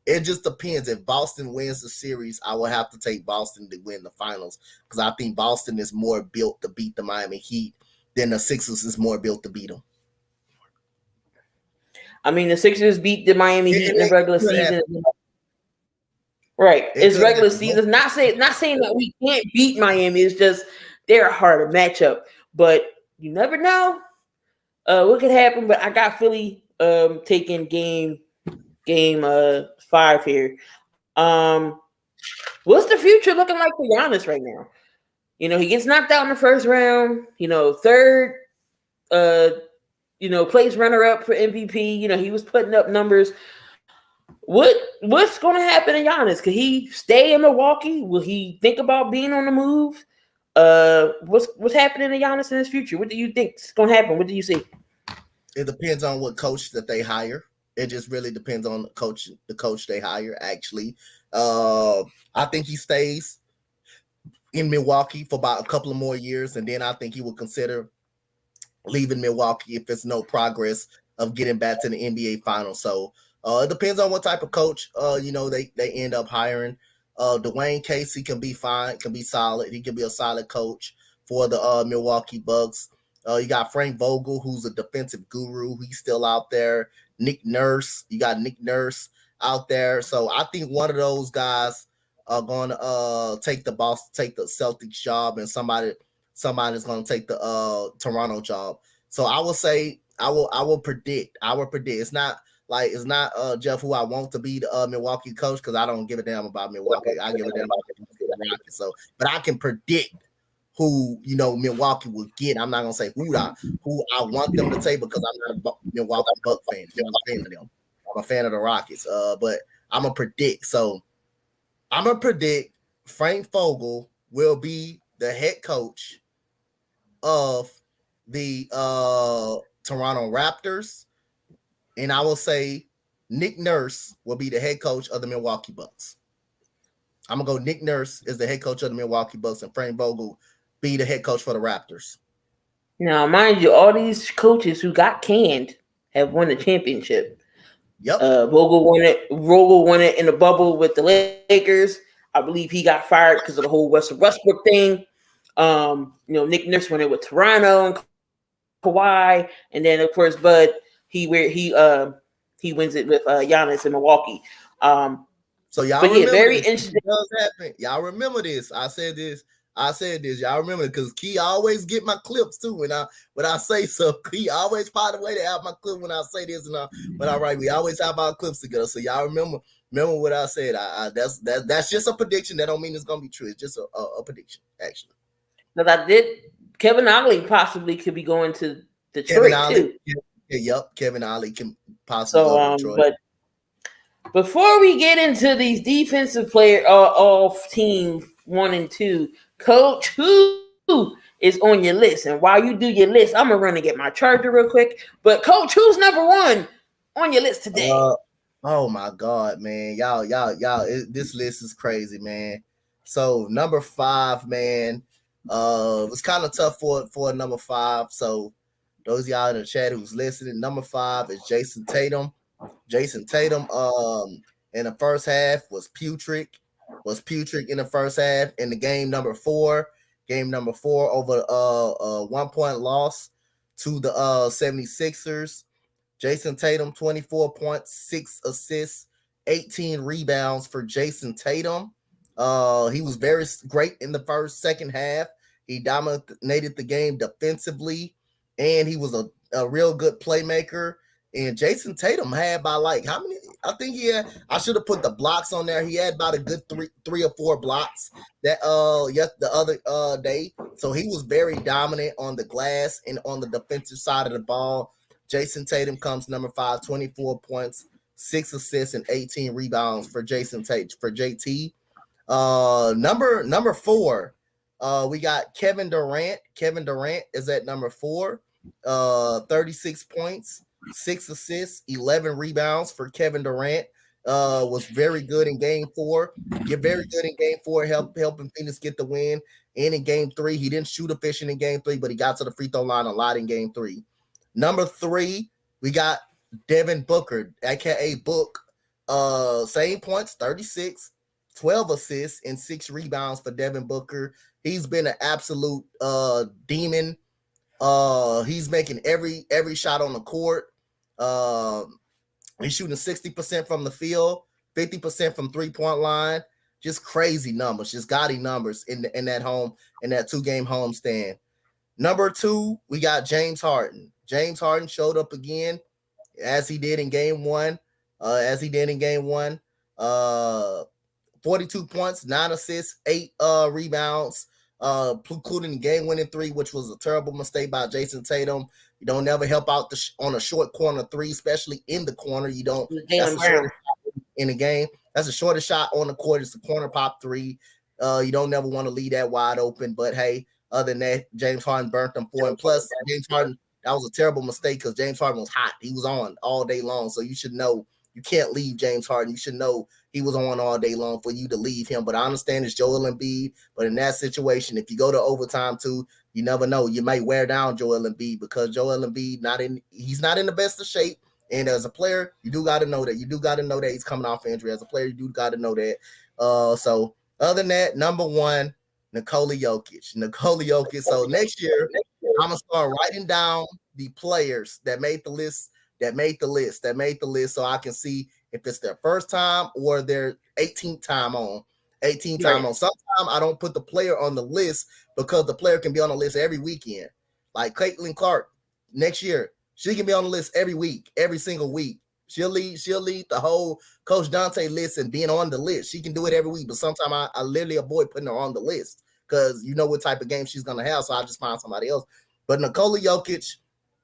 it just depends. If Boston wins the series, I will have to take Boston to win the finals because I think Boston is more built to beat the Miami Heat than the Sixers is more built to beat them. I mean, the Sixers beat the Miami Heat in the regular season. Right. It's regular season. Not saying that we can't beat Miami. It's just they're a harder matchup. But you never know what could happen. But I got Philly taking game 5 here. What's the future looking like for Giannis right now? He gets knocked out in the first round. Third place runner-up for MVP. He was putting up numbers. What's going to happen to Giannis? Could he stay in Milwaukee? Will he think about being on the move? What's happening to Giannis in his future? What do you think is going to happen? What do you see? It depends on what coach that they hire. It just really depends on the coach they hire, actually. I think he stays in Milwaukee for about a couple of more years, and then I think he will consider leaving Milwaukee if there's no progress of getting back to the NBA Finals. So it depends on what type of coach they end up hiring. Dwayne Casey can be fine, can be solid. He can be a solid coach for the Milwaukee Bucks. You got Frank Vogel, who's a defensive guru. He's still out there. You got Nick Nurse out there. So I think one of those guys are going to take the Celtics job, and somebody's going to take the Toronto job. So I will say I will predict. It's not Jeff, who I want to be the Milwaukee coach, because I don't give a damn about Milwaukee. I give a damn about the Rockets. So, but I can predict who Milwaukee will get. I'm not gonna say who I want them to take, because I'm not a Milwaukee Buck fan. I'm a fan of them. I'm a fan of the Rockets. But I'm gonna predict. So I'm gonna predict Frank Vogel will be the head coach of the Toronto Raptors, and I will say Nick Nurse will be the head coach of the Milwaukee Bucks. I'm gonna go Nick Nurse is the head coach of the Milwaukee Bucks, and Frank Vogel be the head coach for the Raptors. Now, mind you, all these coaches who got canned have won the championship. Yep. Vogel won it in the bubble with the Lakers. I believe he got fired because of the whole Russell Westbrook thing. Nick Nurse won it with Toronto and Kawhi, and then of course Bud he wins it with Giannis in Milwaukee. So y'all remember very interesting. Does happen. Y'all remember this? I said this. Y'all remember, because Key always get my clips too when I say so. Key always find a way to have my clip when I say this, and when I write, we always have our clips together. So y'all remember what I said. That's just a prediction. That don't mean it's gonna be true. It's just a prediction, actually. Because Kevin Ollie possibly could be going to Detroit too. Yep, Kevin Ollie can possibly go to Detroit. But before we get into these defensive player off team 1 and 2, Coach, who is on your list? And while you do your list, I'm gonna run and get my charger real quick. But Coach, who's number 1 on your list today? Oh my God, man, y'all, this list is crazy, man. So number 5, man, it's kind of tough for number 5. So those of y'all in the chat who's listening, number 5 is Jason Tatum. Jason Tatum, in the first half was putrid in the first half. In the game number 4 over a 1-point loss to the 76ers. Jason Tatum, 24 points, 6 assists, 18 rebounds for Jason Tatum. He was very great in the second half. He dominated the game defensively, and he was a real good playmaker. And Jason Tatum had by how many? I think I should have put the blocks on there. He had about a good 3 or 4 blocks that the other day. So he was very dominant on the glass and on the defensive side of the ball. Jason Tatum comes number 5, 24 points, 6 assists, and 18 rebounds for JT. Number 4, we got Kevin Durant. Kevin Durant is at number 4, 36 points. 6 assists, 11 rebounds for Kevin Durant. Was very good in game 4. Very good in game 4, helping Phoenix get the win. And in game 3, he didn't shoot efficient in game 3, but he got to the free throw line a lot in game 3. Number 3, we got Devin Booker, aka Book. Same points, 36, 12 assists, and 6 rebounds for Devin Booker. He's been an absolute demon. He's making every shot on the court. He's shooting 60% from the field, 50% from 3-point line. Just crazy numbers, just gaudy numbers in that 2-game homestand. Number 2, we got James Harden. James Harden showed up again as he did in game 1. 42 points, 9 assists, 8 rebounds, including the game-winning 3, which was a terrible mistake by Jason Tatum. You don't never help out on a short corner 3, especially in the corner. You don't. That's the shortest shot in the game. That's the shortest shot on the court. It's the corner pop 3. You don't never want to leave that wide open. But hey, other than that, James Harden burnt them 4. And plus, James Harden, that was a terrible mistake because James Harden was hot. He was on all day long. So you should know you can't leave James Harden. You should know he was on all day long for you to leave him. But I understand it's Joel Embiid. But in that situation, if you go to overtime too, you never know. You might wear down Joel Embiid because Joel Embiid he's not in the best of shape. And as a player, you do got to know that. You do got to know that he's coming off injury. As a player, you do got to know that. So other than that, number 1, Nikola Jokic. So next year, I'm gonna start writing down the players that made the list. So I can see if it's their first time or their 18th time on. 18 time on. Sometimes I don't put the player on the list because the player can be on the list every weekend. Like Caitlin Clark next year, she can be on the list every week, every single week. She'll lead the whole Coach Donte list and being on the list. She can do it every week, but sometimes I literally avoid putting her on the list because you know what type of game she's gonna have. So I just find somebody else. But Nikola Jokic,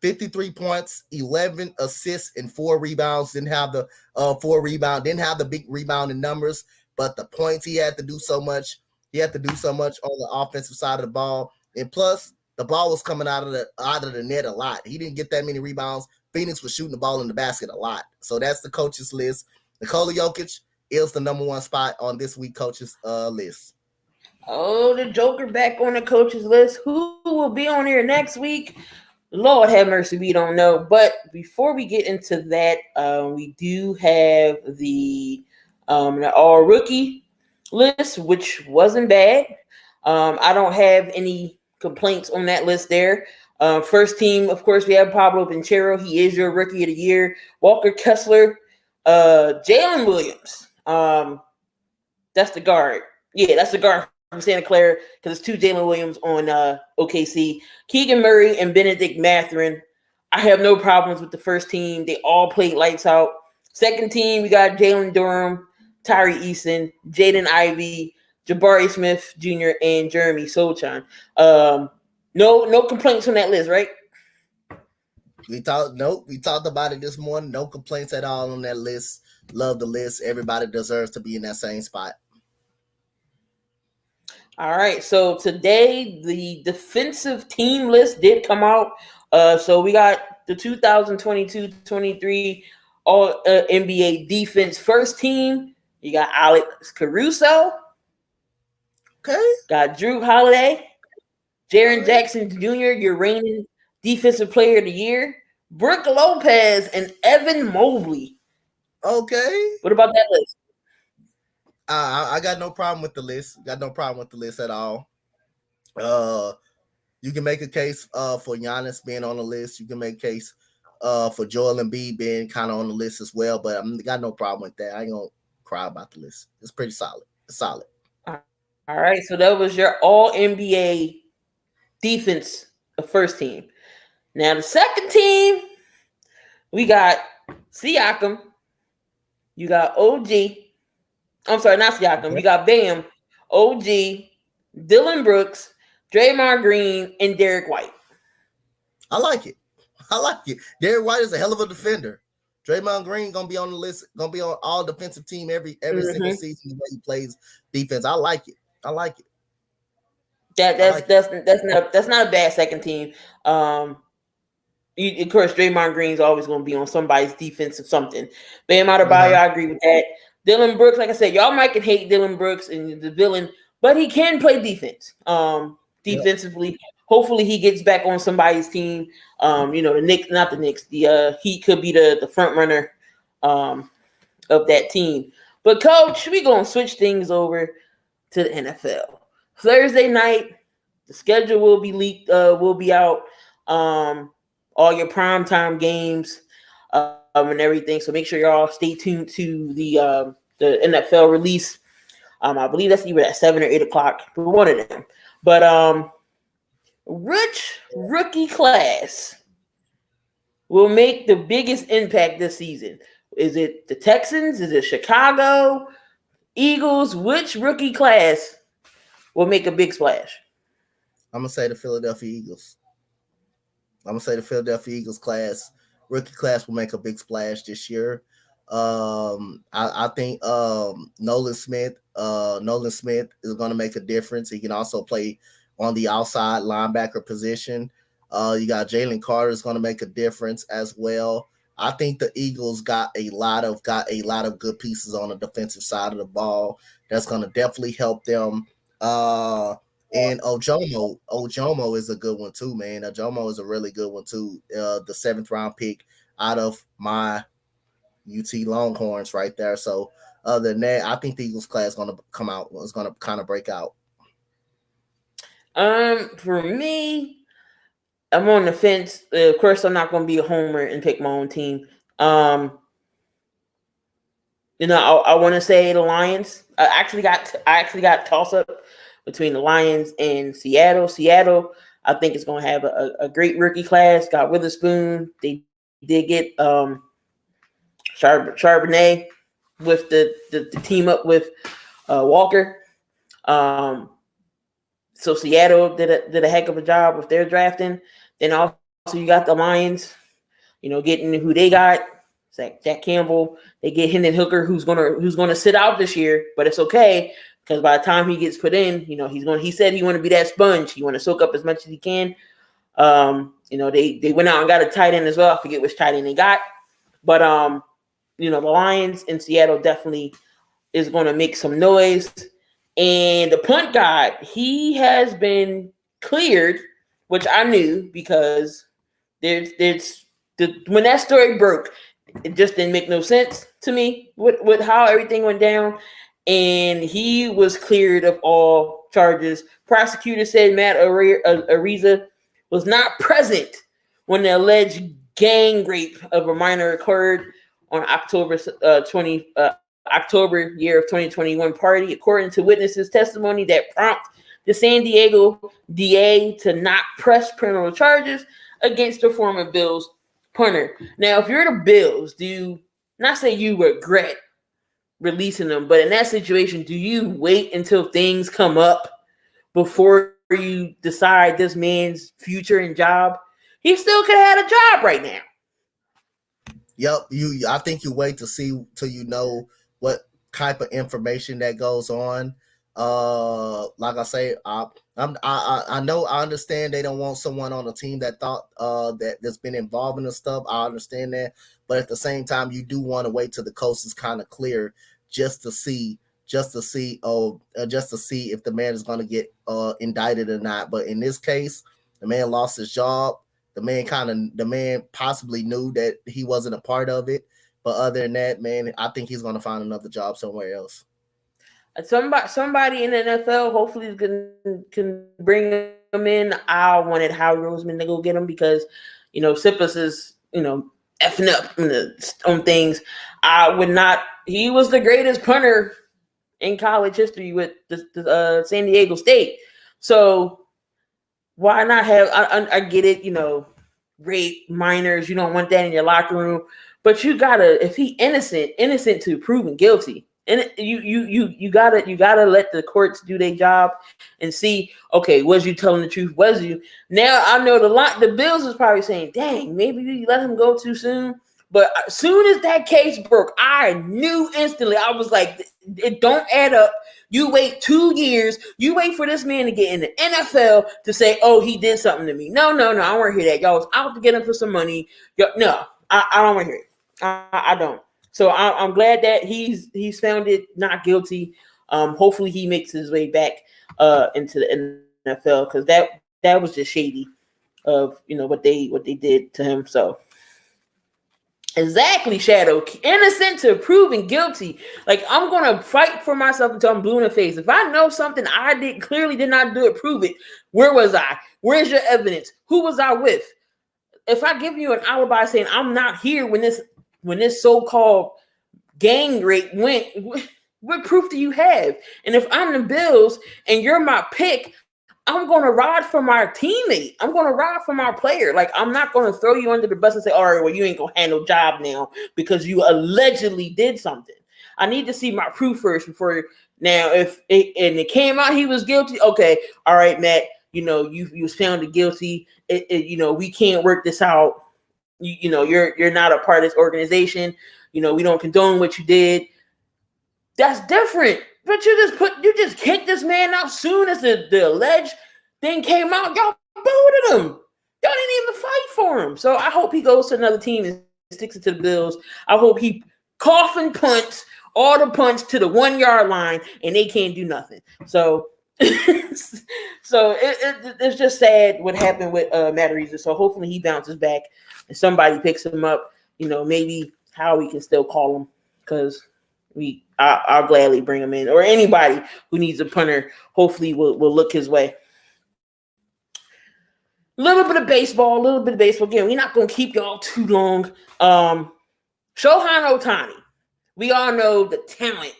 53 points, 11 assists, and 4 rebounds. Didn't have the 4 rebound, didn't have the big rebounding numbers, but the points he had to do so much. He had to do so much on the offensive side of the ball, and plus the ball was coming out of the net a lot. He didn't get that many rebounds. Phoenix was shooting the ball in the basket a lot. So that's the coaches list. Nikola Jokic is the number 1 spot on this week coaches list. Oh, the Joker back on the coaches list. Who will be on here next week? Lord have mercy, we don't know. But before we get into that, we do have the all rookie list, which wasn't bad. I don't have any complaints on that list there. First team, of course, we have Pablo Banchero. He is your rookie of the year. Walker Kessler, Jalen Williams. That's the guard. Yeah, that's the guard from Santa Clara because it's 2 Jalen Williams on OKC. Keegan Murray and Benedict Mathurin. I have no problems with the first team. They all played lights out. Second team, we got Jalen Durham, Tyree Eason, Jaden Ivey, Jabari Smith Jr., and Jeremy Sochan. No complaints on that list, right? We talked about it this morning. No complaints at all on that list. Love the list. Everybody deserves to be in that same spot. All right. So today the defensive team list did come out. So we got the 2022-23 All NBA defense first team. You got Alex Caruso. Okay. Got Drew Holiday. Jaren Jackson Jr., your reigning defensive player of the year. Brook Lopez and Evan Mobley. Okay. What about that list? I got no problem with the list. Got no problem with the list at all. You can make a case for Giannis being on the list. You can make a case for Joel Embiid being kind of on the list as well. But I got no problem with that. I ain't gonna cry about the list. It's pretty solid. It's solid. All right. So that was your All NBA defense, the first team. Now the second team, we got Siakam. You got OG. I'm sorry, not Siakam. Okay. You got Bam, OG, Dylan Brooks, Draymond Green, and Derek White. I like it. Derek White is a hell of a defender. Draymond Green gonna be on the list. Gonna be on all defensive team every single season the way he plays defense. I like it. That's not a bad second team. Of course, Draymond Green's always going to be on somebody's defense or something. Bam Adebayo, I agree with that. Dylan Brooks, like I said, y'all might can hate Dylan Brooks and the villain, but he can play defense. Defensively, hopefully he gets back on somebody's team. The Knicks, not the Knicks. He could be the front runner of that team. But coach, we're gonna switch things over to the NFL. Thursday night, the schedule will be leaked. Will be out. All your primetime games and everything. So make sure y'all stay tuned to the NFL release. I believe that's either at 7 or 8 o'clock. One of them. But which rookie class will make the biggest impact this season? Is it the Texans? Is it Chicago? Eagles? Which rookie class will make a big splash? I'm going to say the Philadelphia Eagles. Rookie class will make a big splash this year. I think Nolan Smith is going to make a difference. He can also play on the outside linebacker position. You got Jalen Carter is going to make a difference as well. I think the Eagles got a lot of good pieces on the defensive side of the ball. That's going to definitely help them. And Ojomo is a good one too, man. Ojomo is a really good one too. The 7th round pick out of my UT Longhorns right there. So other than that, I think the Eagles class is going to come out. It's going to kind of break out. For me, I'm on the fence. Of course, I'm not going to be a homer and pick my own team. I want to say the Lions. I actually got toss up between the Lions and Seattle. Seattle, I think, is going to have a great rookie class. Got Witherspoon. They did get Charbonnet with the team up with Walker. So Seattle did a heck of a job with their drafting. Then also you got the Lions, getting who they got. Jack Campbell. They get Hendon Hooker, who's gonna sit out this year, but it's okay because by the time he gets put in, he said he want to be that sponge. He want to soak up as much as he can. They went out and got a tight end as well. I forget which tight end they got, but the Lions in Seattle definitely is going to make some noise. And the punt guy, he has been cleared, which I knew because when that story broke, it just didn't make no sense to me with how everything went down. And he was cleared of all charges. Prosecutor said Matt Ariza was not present when the alleged gang rape of a minor occurred on October year of 2021 party, according to witnesses' testimony that prompted the San Diego DA to not press criminal charges against the former Bills punter. Now, if you're the Bills, do you not say you regret releasing them, but in that situation, do you wait until things come up before you decide this man's future and job? He still could have had a job right now. Yep, I think you wait to see till you know what type of information that goes on. Like I say, I understand they don't want someone on the team that thought that's been involved in the stuff. I understand that, but at the same time, you do want to wait till the coast is kind of clear just to see if the man is going to get indicted or not. But in this case, the man lost his job. The man possibly knew that he wasn't a part of it. But other than that, man, I think he's going to find another job somewhere else. Somebody in the NFL hopefully can bring him in. I wanted Howie Roseman to go get him because, Sippus is, effing up on things. I would not. He was the greatest punter in college history with the San Diego State. So why not have? I get it. Rape minors. You don't want that in your locker room. But you gotta. If he innocent to proven guilty. And you gotta let the courts do their job and see, okay, was you telling the truth? Was you? Now I know the Bills is probably saying, dang, maybe you let him go too soon. But as soon as that case broke, I knew instantly. I was like, it don't add up. You wait 2 years. You wait for this man to get in the NFL to say, oh, he did something to me. No, I don't want to hear that. Y'all was out to get him for some money. No, I don't want to hear it. I don't. So I'm glad that he's found it not guilty. Hopefully he makes his way back into the NFL because that was just shady of what they did to him. So exactly, Shadow, innocent to proven guilty. Like I'm gonna fight for myself until I'm blue in the face. If I know something I clearly did not do it, prove it. Where was I? Where's your evidence? Who was I with? If I give you an alibi saying I'm not here when this so-called gang rape went, what proof do you have? And if I'm the Bills and you're my pick, I'm going to ride for my teammate. I'm going to ride for my player. Like, I'm not going to throw you under the bus and say, all right, well, you ain't going to have no job now because you allegedly did something. I need to see my proof first before. Now, if it came out he was guilty, okay, all right, Matt, you was found guilty. We can't work this out. You're not a part of this organization. We don't condone what you did. That's different. But you just kicked this man out soon as the alleged thing came out. Y'all booted him. Y'all didn't even fight for him. So I hope he goes to another team and sticks it to the Bills. I hope he coffin punts all the punts to the 1 yard line and they can't do nothing. So it's just sad what happened with Matt Ariza. So hopefully he bounces back and somebody picks him up. Maybe Howie can still call him because I'll gladly bring him in, or anybody who needs a punter. Hopefully will look his way. A little bit of baseball. Again, we're not going to keep y'all too long. Shohei Ohtani. We all know the talent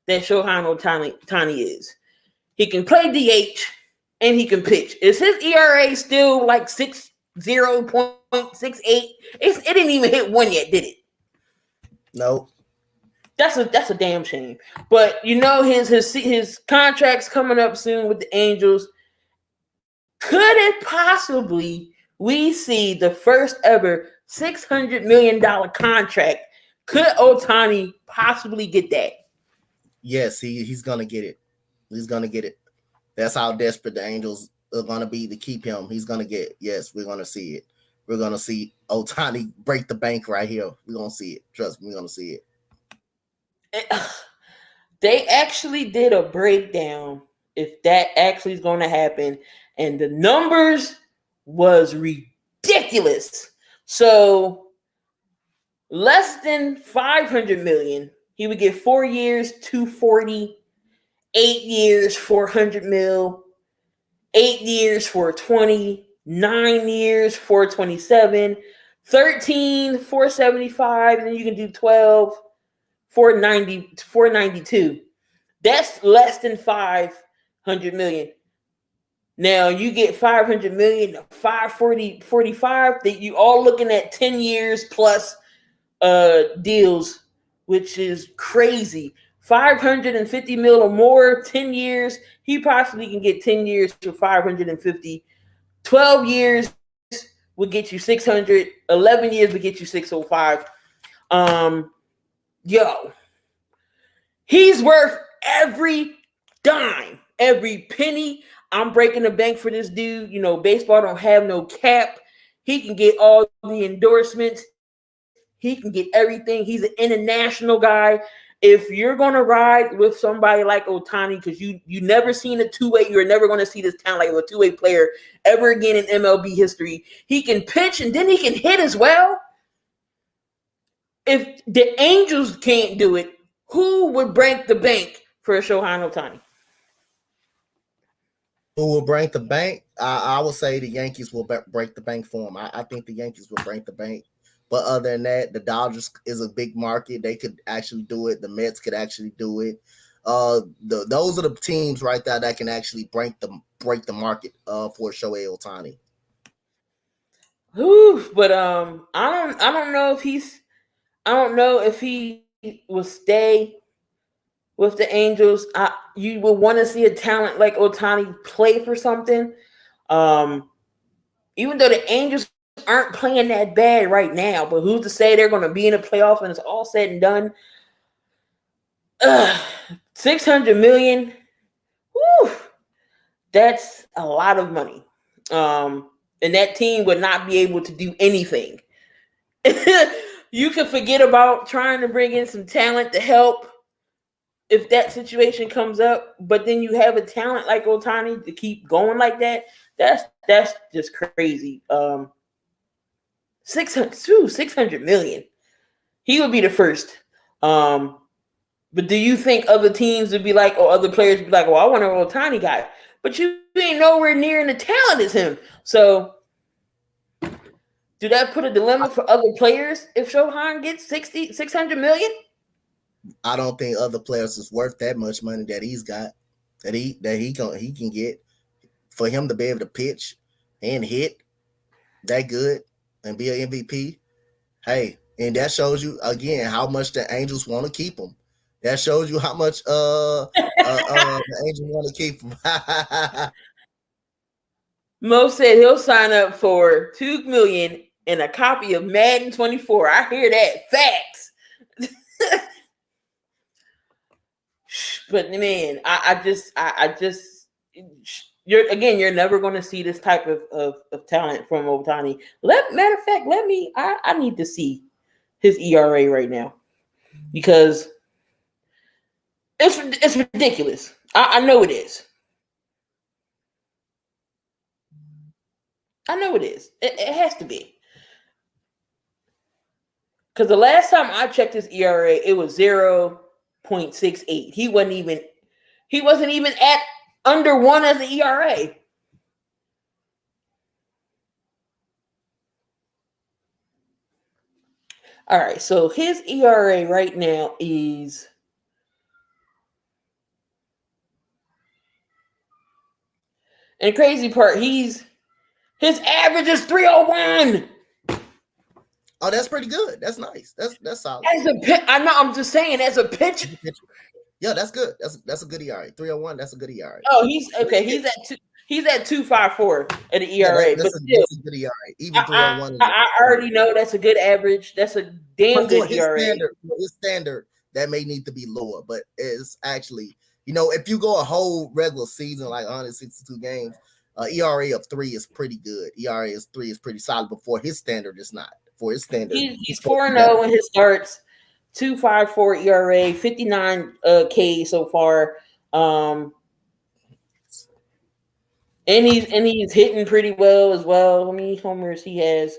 that Shohei Ohtani is. He can play DH and he can pitch. Is his ERA still like 0.68? It didn't even hit 1 yet, did it? Nope. That's a damn shame. But you know his contract's coming up soon with the Angels. Could it possibly we see the first ever $600 million contract? Could Ohtani possibly get that? Yes, he's gonna get it. He's gonna get it. That's how desperate the Angels are gonna be to keep him. He's gonna get it. Yes, we're gonna see it. We're gonna see Ohtani break the bank right here. We're gonna see it. Trust me, we're gonna see it. They actually did a breakdown if that actually is going to happen, and the numbers was ridiculous. So less than 500 million, he would get 4 years, 240, 8 years, 400 mil, 8 years, 420, 9 years, 427, 13, 475, and then you can do 12, 492. That's less than 500 million. Now you get 500 million, 545, that you all looking at 10 years plus deals, which is crazy. 550 mil or more, 10 years. He possibly can get 10 years for 550. 12 years would get you 600. 11 years would get you 605. Yo, he's worth every dime, every penny. I'm breaking the bank for this dude. You know, baseball don't have no cap. He can get all the endorsements. He can get everything. He's an international guy. If you're going to ride with somebody like Ohtani, because you never seen a two-way, you're never going to see this talent like a two-way player ever again in MLB history. He can pitch and then he can hit as well. If the Angels can't do it, who would break the bank for Shohei Ohtani? Who will break the bank? I would say the Yankees will break the bank for him. I think the Yankees will break the bank. But other than that, the Dodgers is a big market. They could actually do it. The Mets could actually do it. Those are the teams right there that can actually break the market for Shohei Ohtani. But I don't know if he will stay with the Angels. You would want to see a talent like Ohtani play for something. Even though the Angels aren't playing that bad right now, but who's to say they're going to be in a playoff and it's all said and done? 600 million. Whew, that's a lot of money. And that team would not be able to do anything. You can forget about trying to bring in some talent to help if that situation comes up, but then you have a talent like Ohtani to keep going like that. That's just crazy. 600 million. He would be the first. But do you think other teams would be like, or other players would be like, well, I want an Ohtani guy, but you ain't nowhere near in the talent as him. So do that put a dilemma for other players if Shohei gets 600 million? I don't think other players is worth that much money that he's got, that he can get. For him to be able to pitch and hit that good and be an MVP, hey, and that shows you again how much the Angels want to keep him. That shows you how much the Angels want to keep him. Mo said he'll sign up for $2 million and a copy of Madden 24. I hear that. Facts. But man, I just you're never going to see this type of talent from Ohtani. Matter of fact, I need to see his ERA right now because it's ridiculous. I know it is. I know it is. It has to be. Because the last time I checked his ERA, it was 0.68. He wasn't even at under 1 as the ERA. All right, so his ERA right now is And the crazy part, his average is 301. Oh, that's pretty good. That's nice. That's solid. I'm just saying, as a pitcher. Yeah, that's good. That's a good ERA. 301. That's a good ERA. Oh, he's okay. He's at 2.54 at the ERA. Yeah, but that's a good ERA. Even 301. I already know that's a good average. That's a damn good ERA. His standard, that may need to be lower, but it's actually, if you go a whole regular season, like 162 games, ERA of 3 is pretty good. ERA is 3 is pretty solid, but for his standard, it's not. For his standard, he's 4-0 in his starts, 2.54 ERA, 59 K so far. And he's hitting pretty well as well. How many homers he has?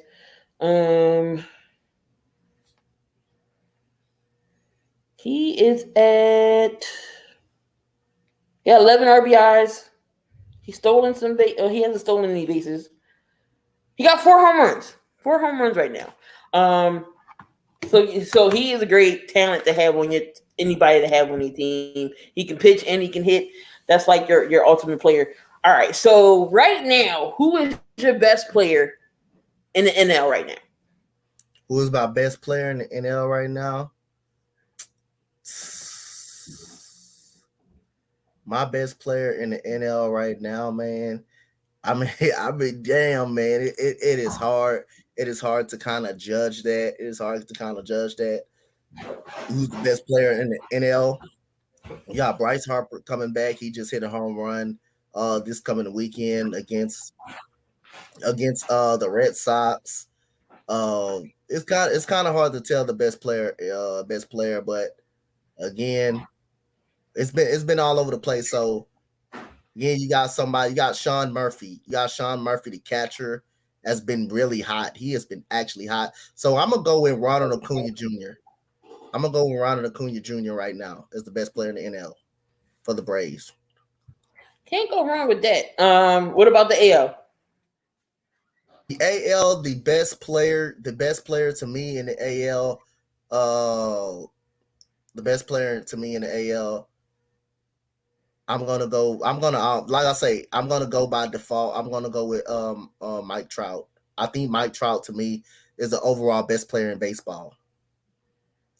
He is at 11 RBIs. He's stolen some he hasn't stolen any bases. He got 4 home runs. 4 home runs right now. So he is a great talent to have anybody to have on your team. He can pitch and he can hit. That's like your ultimate player. All right. So right now, who is your best player in the NL right now? Who is my best player in the NL right now? My best player in the NL right now, man. I mean, damn, man. It is hard. It is hard to kind of judge that. It is hard to kind of judge that. Who's the best player in the NL? Yeah, Bryce Harper coming back. He just hit a home run this coming weekend against the Red Sox. It's kind of hard to tell the best player, but again, it's been all over the place. So again, you got Sean Murphy. You got Sean Murphy, the catcher, has been really hot. He has been actually hot. So I'm gonna go with Ronald Acuna Jr. Right now as the best player in the NL for the Braves. Can't go wrong with that. What about the AL? The AL, the best player to me in the AL, I'm gonna go by default. I'm gonna go with Mike Trout. I think Mike Trout to me is the overall best player in baseball.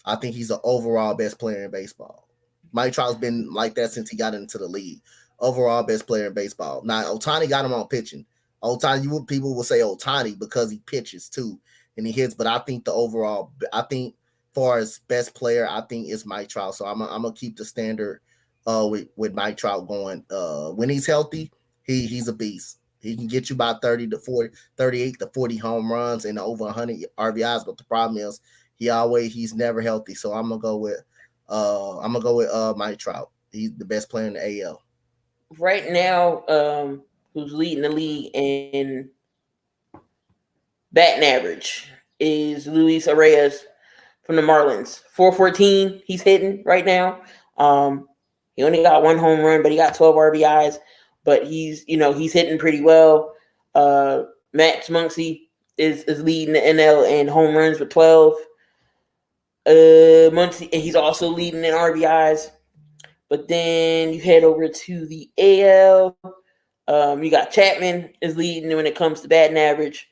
I think he's the overall best player in baseball. Mike Trout's been like that since he got into the league. Overall best player in baseball. Now Ohtani got him on pitching. People will say Ohtani because he pitches too and he hits, but I think far as best player, I think it's Mike Trout. So I'm gonna keep the standard with Mike Trout going. When he's healthy, he's a beast. He can get you about 38 to 40 home runs and over 100 RBIs, but the problem is he's never healthy. So I'm gonna go with Mike Trout. He's the best player in the AL. Right now, who's leading the league in batting average is Luis Arias from the Marlins. 414 he's hitting right now. He only got 1 home run, but he got 12 RBIs. But he's hitting pretty well. Max Muncy is leading the NL in home runs with 12. Muncy, and he's also leading in RBIs. But then you head over to the AL. You got Chapman is leading when it comes to batting average,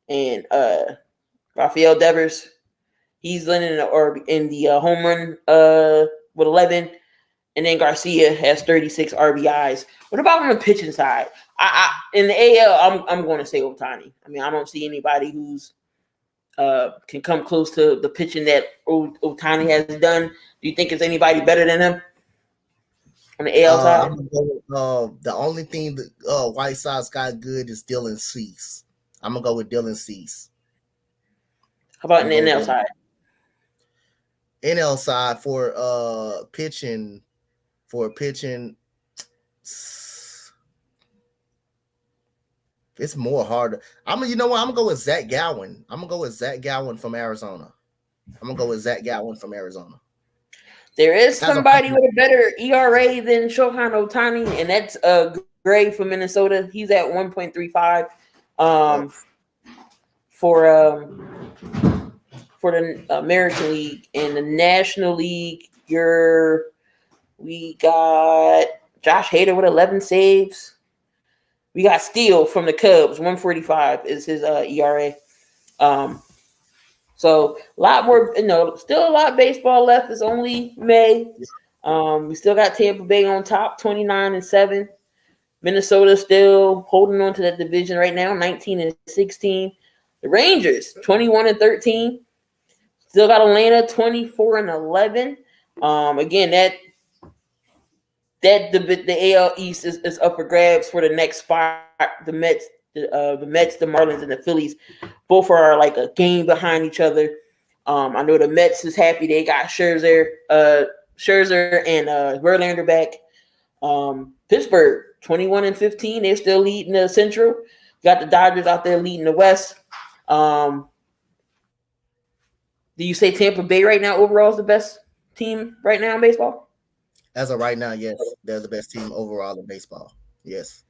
and Rafael Devers, he's leading in the home run with 11, and then Garcia has 36 RBIs. What about on the pitching side? In the AL, I'm going to say Ohtani. I mean, I don't see anybody who's can come close to the pitching that Ohtani has done. Do you think it's anybody better than him? On the AL side? The only thing that White Sox got good is Dylan Cease. I'm going to go with Dylan Cease. How about in the NL side? NL side for pitching, it's more harder. I'm going to go with Zach Gallen. From Arizona. There is somebody with a better ERA than Shohei Ohtani, and that's Gray from Minnesota. He's at 1.35. For the American League. In the National League, we got Josh Hader with 11 saves. We got Steele from the Cubs, 145 is his ERA. So a lot more, still a lot of baseball left. It's only May. We still got Tampa Bay on top, 29-7. Minnesota still holding on to that division right now, 19-16. The Rangers, 21-13. Still got Atlanta, 24-11. Again, the AL East is up for grabs for the next spot. The Mets, the Marlins, and the Phillies, both are like a game behind each other. I know the Mets is happy they got Scherzer and Verlander back. Pittsburgh, 21-15. They're still leading the Central. Got the Dodgers out there leading the West. Do you say Tampa Bay right now overall is the best team right now in baseball? As of right now, yes, they're the best team overall in baseball. Yes.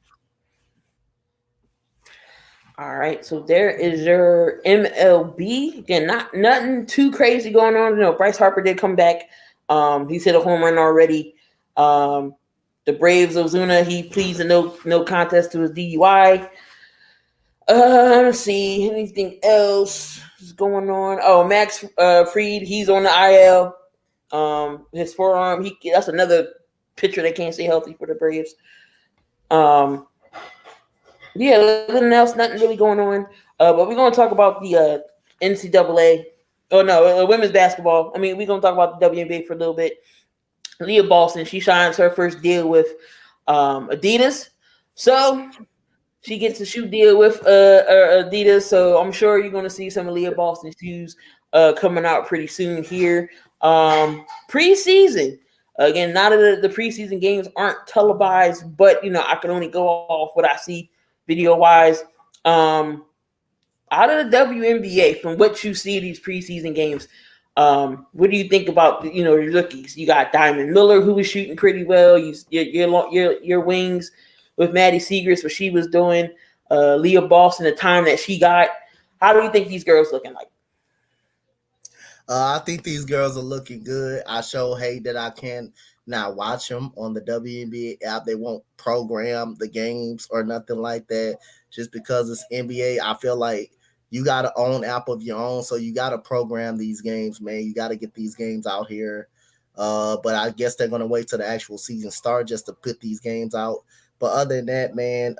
All right, so there is your MLB. Again, nothing too crazy going on. Bryce Harper did come back. He's hit a home run already. The Braves, Ozuna, he pleads a no contest to his DUI. Let's see, anything else is going on? Oh, Max Fried, he's on the IL. His forearm, that's another pitcher that can't stay healthy for the Braves. Yeah, nothing else, nothing really going on. But we're going to talk about the NCAA. Oh, no, women's basketball. I mean, we're going to talk about the WNBA for a little bit. Leah Boston, she signs her first deal with Adidas. So she gets a shoe deal with Adidas. So I'm sure you're going to see some of Leah Boston's shoes coming out pretty soon here. Preseason. Again, not that the preseason games aren't televised, but, I can only go off what I see video-wise. Out of the WNBA, from what you see these preseason games, what do you think about your rookies? You got Diamond Miller, who was shooting pretty well. Your wings with Maddie Siegrist, what she was doing. Leah Boston, the time that she got. How do you think these girls looking like? I think these girls are looking good. I sure hate that I can't now watch them on the WNBA app. They won't program the games or nothing like that just because it's NBA. I feel like you got to own app of your own, so you got to program these games, man. You got to get these games out here. But I guess they're going to wait till the actual season start just to put these games out. But other than that, man,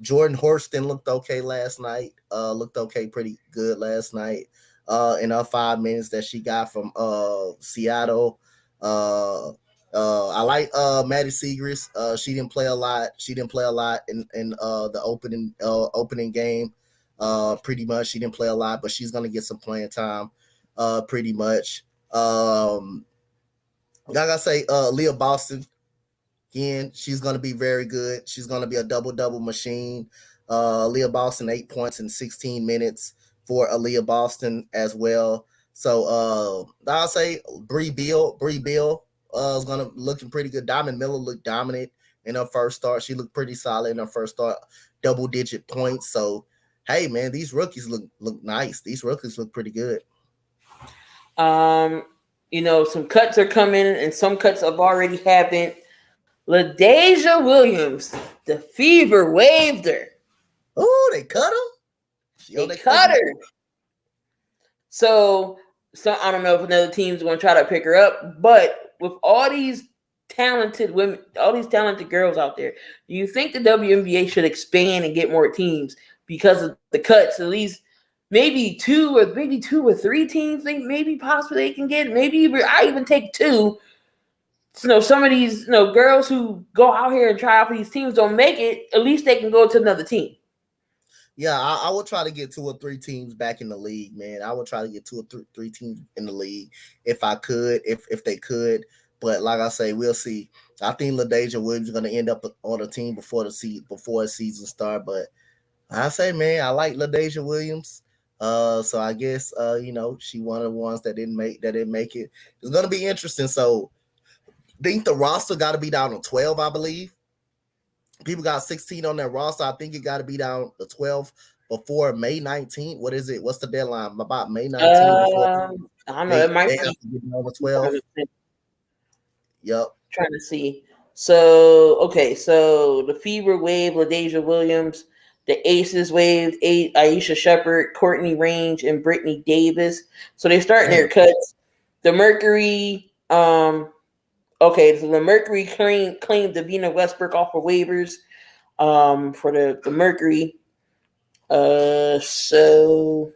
Jordan Horston looked okay last night. Looked okay, pretty good last night. In her 5 minutes that she got from Seattle. I like Maddie Siegrist. She didn't play a lot. She didn't play a lot in the opening game. Pretty much, she didn't play a lot, but she's gonna get some playing time. Pretty much. Like I say, Leah Boston. Again, she's gonna be very good. She's gonna be a double machine. Leah Boston, 8 points in 16 minutes for Aaliyah Boston as well. So I'll say Bree Beal is gonna looking pretty good. Diamond Miller looked dominant in her first start. She looked pretty solid in her first start, double-digit points. So hey, man, these rookies look nice. These rookies look pretty good. Some cuts are coming, and some cuts have already happened. LaDasia Williams, the Fever waived her. Oh, they cut her. They cut her. So I don't know if another team's going to try to pick her up, but with all these talented women, all these talented girls out there, do you think the WNBA should expand and get more teams because of the cuts? At least maybe two or three teams. Maybe possibly they can get. Maybe I even take two. Some of these girls who go out here and try out for these teams don't make it. At least they can go to another team. Yeah, I would try to get 2 or 3 teams back in the league, man. I would try to get 2 or 3 teams in the league if I could, if they could. But like I say, we'll see. I think LaDasia Williams is going to end up on a team before the season start. But I say, man, I like LaDasia Williams. So I guess she one of the ones that didn't make it. It's going to be interesting. So I think the roster got to be down to 12, I believe. People got 16 on their roster. I think it got to be down to 12 before May 19th. What is it? What's the deadline? About May 19th? I don't know. It might be down to 12. Yep. Trying to see. So the Fever wave LaDasia Williams. The Aces waived Aisha Shepard, Courtney Range, and Brittany Davis. So they're starting their cuts. The Mercury, so the Mercury claimed Davina Westbrook off of waivers for the Mercury. So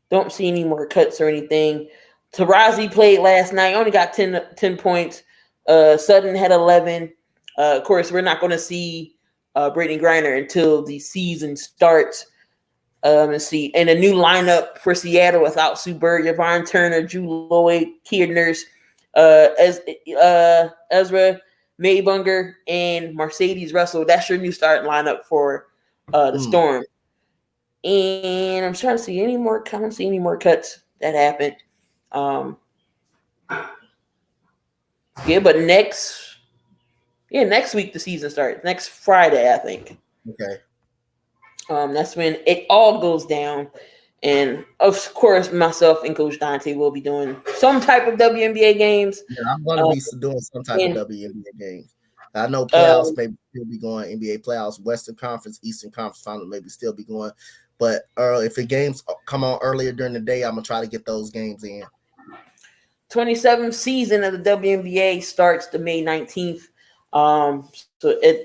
don't see any more cuts or anything. Tarazi played last night, only got 10 points. Sutton had 11. Of course, we're not going to see Brittany Griner until the season starts. And see, and a new lineup for Seattle without Sue Bird, Yvonne Turner, Drew Lloyd, Kia Nurse, Ezra Maybunger, and Mercedes Russell. That's your new starting lineup for the Storm. And I'm trying to see any more. I don't see any more cuts that happened. But next week the season starts. Next Friday, I think. Okay. That's when it all goes down. And of course, myself and Coach Donte will be doing some type of WNBA games. Yeah, I'm going to be doing some type of WNBA games. I know playoffs maybe still be going, NBA playoffs, Western Conference, Eastern Conference Finals maybe still be going. But if the games come on earlier during the day, I'm going to try to get those games in. 27th season of the WNBA starts the May 19th.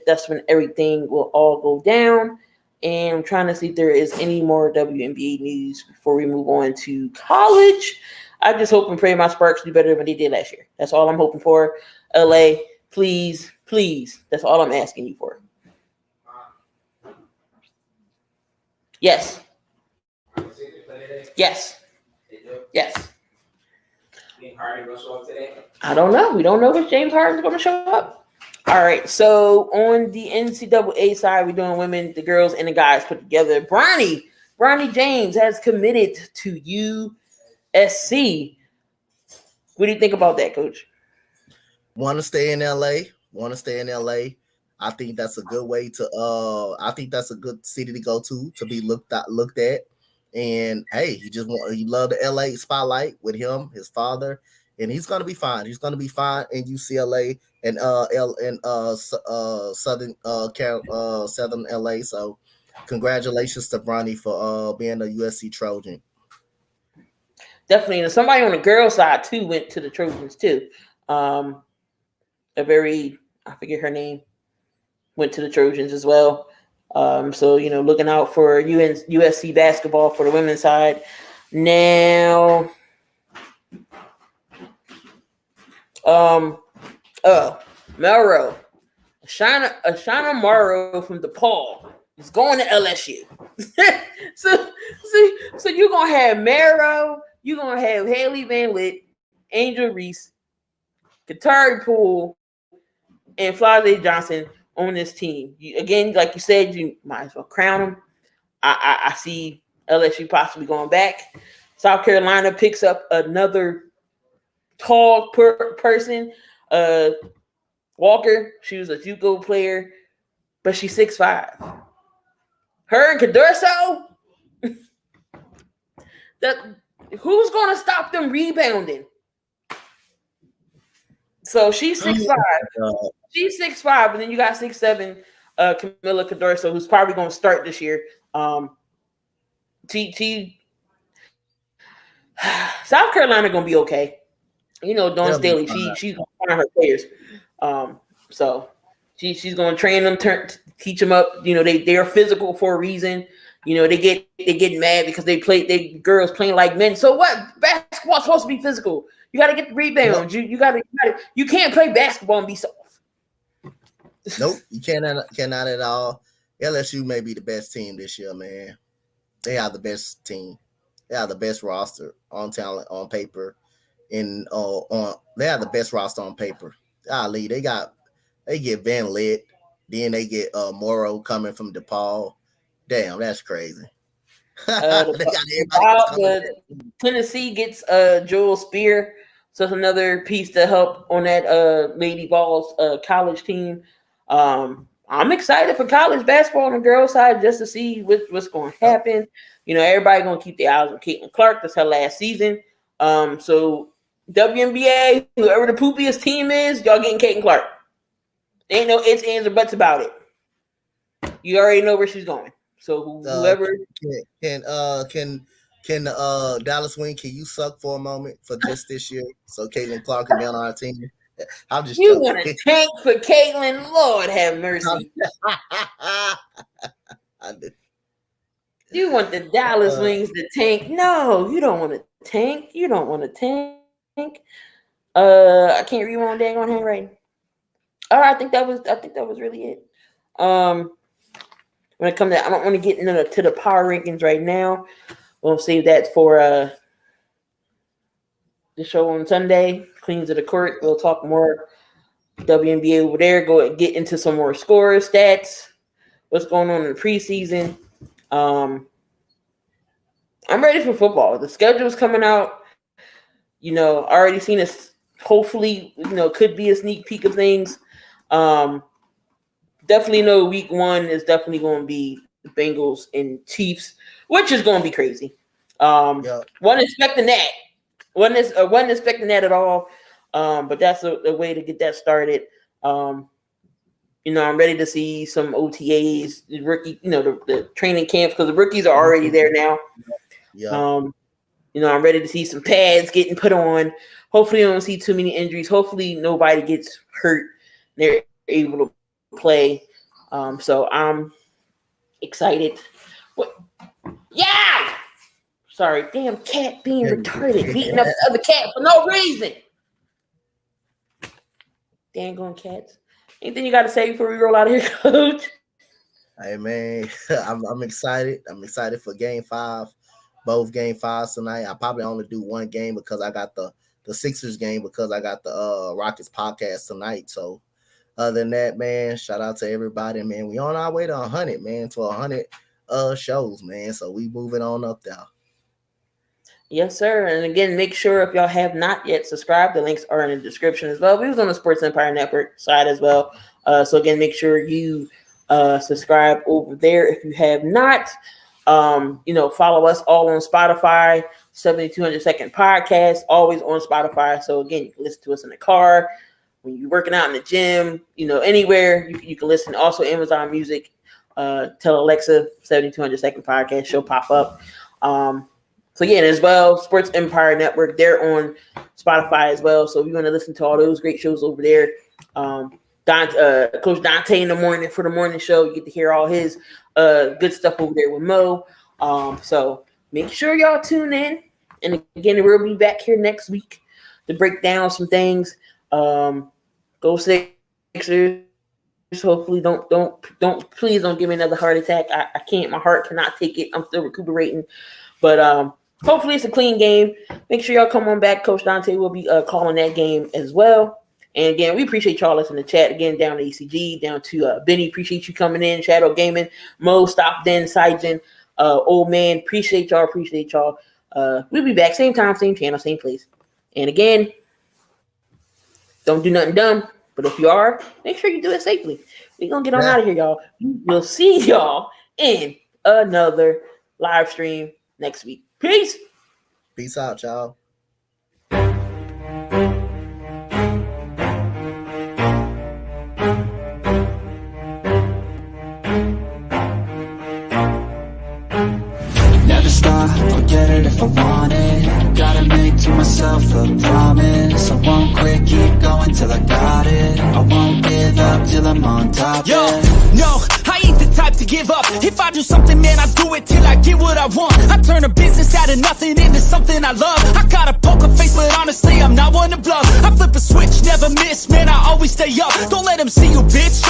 That's when everything will all go down. And I'm trying to see if there is any more WNBA news before we move on to college. I just hope and pray my Sparks do better than they did last year. That's all I'm hoping for. LA, please. That's all I'm asking you for. Yes. I don't know. We don't know if James Harden's going to show up. All right, so on the NCAA side, we're doing women, the girls, and the guys put together. Bronny James has committed to USC. What do you think about that, Coach? Want to stay in LA. I think that's a good way to. I think that's a good city to go to be looked at. And hey, he loved the LA spotlight with him, his father, and he's gonna be fine. He's gonna be fine in UCLA and Southern LA. So congratulations to Bronny for being a USC Trojan. Definitely. And somebody on the girl side too went to the Trojans too. I forget her name, went to the Trojans as well. So looking out for USC basketball for the women's side. Now Melrose, Ashana Morrow from DePaul is going to LSU. so you're gonna have Melrose, you're gonna have Haley Van Lith, Angel Reese, Katari Poole, and Flazé Johnson on this team. Again, like you said, you might as well crown them. I see LSU possibly going back. South Carolina picks up another tall person. Walker, she was a JUCO player, but she's 6'5". Her and Cadurso, who's going to stop them rebounding? So she's 6'5". She's 6'5", and then you got 6'7", Camilla Cadurso, who's probably going to start this year. South Carolina going to be okay. Dawn Staley, she's going to find her players. So she's going to train them, teach them up. They are physical for a reason. They get mad because they girls playing like men. So what? Basketball's supposed to be physical. You got to get the rebounds. You can't play basketball and be soft. Nope, you cannot at all. LSU may be the best team this year, man. They are the best team. They are the best roster on talent on paper. They have the best roster on paper. Golly, they get Van Lith, then they get Morrow coming from DePaul. Damn, that's crazy. Tennessee gets Joel Spear, so it's another piece to help on that Lady Vols college team. I'm excited for college basketball on the girls' side just to see what's going to happen. Everybody going to keep their eyes on Caitlin Clark. That's her last season. So WNBA, whoever the poopiest team is, y'all getting Caitlin Clark. Ain't no ifs, ands, or buts about it. You already know where she's going. So whoever can Dallas Wing, can you suck for a moment for just this year so Caitlin Clark can be on our team? I'm just you want to tank for Caitlin? Lord have mercy. You want the Dallas Wings to tank? No, you don't want to tank. You don't want to tank. I can't read my own dang on handwriting. I think that was really it. When it comes to, I don't want to get into the power rankings right now. We'll save that for the show on Sunday. Queens of the Court. We'll talk more WNBA over there. Go and get into some more scores, stats, what's going on in the preseason. I'm ready for football. The schedule's coming out. Already seen us. Hopefully, could be a sneak peek of things. Definitely know week 1 is definitely going to be the Bengals and Chiefs, which is going to be crazy. Wasn't expecting that. Wasn't expecting that at all. But that's a way to get that started. I'm ready to see some OTAs, the rookie, the training camps, because the rookies are already there now. I'm ready to see some pads getting put on. Hopefully, I don't see too many injuries. Hopefully, nobody gets hurt. They're able to play. So I'm excited. What? Yeah! Sorry, damn cat being retarded, beating up the other cat for no reason. Dang on cats. Anything you got to say before we roll out of here, Coach? Hey man, I'm excited. I'm excited for Game 5. Both Game 5s tonight. I probably only do one game because I got the Sixers game because I got the Rockets podcast tonight. So other than that, man, shout out to everybody, man. We on our way to 100, man, to 100 shows, man. So we moving on up there. Yes, sir. And again, make sure if y'all have not yet subscribed, the links are in the description as well. We was on the Sports Empire Network side as well. So again, make sure you subscribe over there if you have not. Follow us all on Spotify, 7200 Second Podcast, always on Spotify. So again, you can listen to us in the car, when you're working out in the gym, anywhere you can listen. Also Amazon Music, tell Alexa 7200 Second Podcast, she'll pop up. So yeah, and as well, Sports Empire Network, they're on Spotify as well. So if you want to listen to all those great shows over there, Coach Donte in the morning for the morning show, you get to hear all his good stuff over there with Mo. So make sure y'all tune in. And again, we'll be back here next week to break down some things. Go Sixers. Hopefully please don't give me another heart attack. I can't, my heart cannot take it. I'm still recuperating. But hopefully it's a clean game. Make sure y'all come on back. Coach Donte will be calling that game as well. And again, we appreciate y'all listening to chat. Again, down to ECG, down to Benny. Appreciate you coming in. Shadow Gaming, Mo, Stop Den, Sigen, Old Man. Appreciate y'all. We'll be back. Same time, same channel, same place. And again, don't do nothing dumb. But if you are, make sure you do it safely. We're going to get on out of here, y'all. We'll see y'all in another live stream next week. Peace. Peace out, y'all. Never stop, I'll get it if I want it. Gotta make to myself a promise. I won't quit, keep going till I got it. I won't give up till I'm on top. Yo, no, I ain't the type to give up. If I do something, man, I do it till I get what I want. I turn a business out of nothing into something I love. I got a poker face, but honestly, I'm not one to bluff. I flip a switch, never miss, man, I always stay up. Don't let them see you, bitch.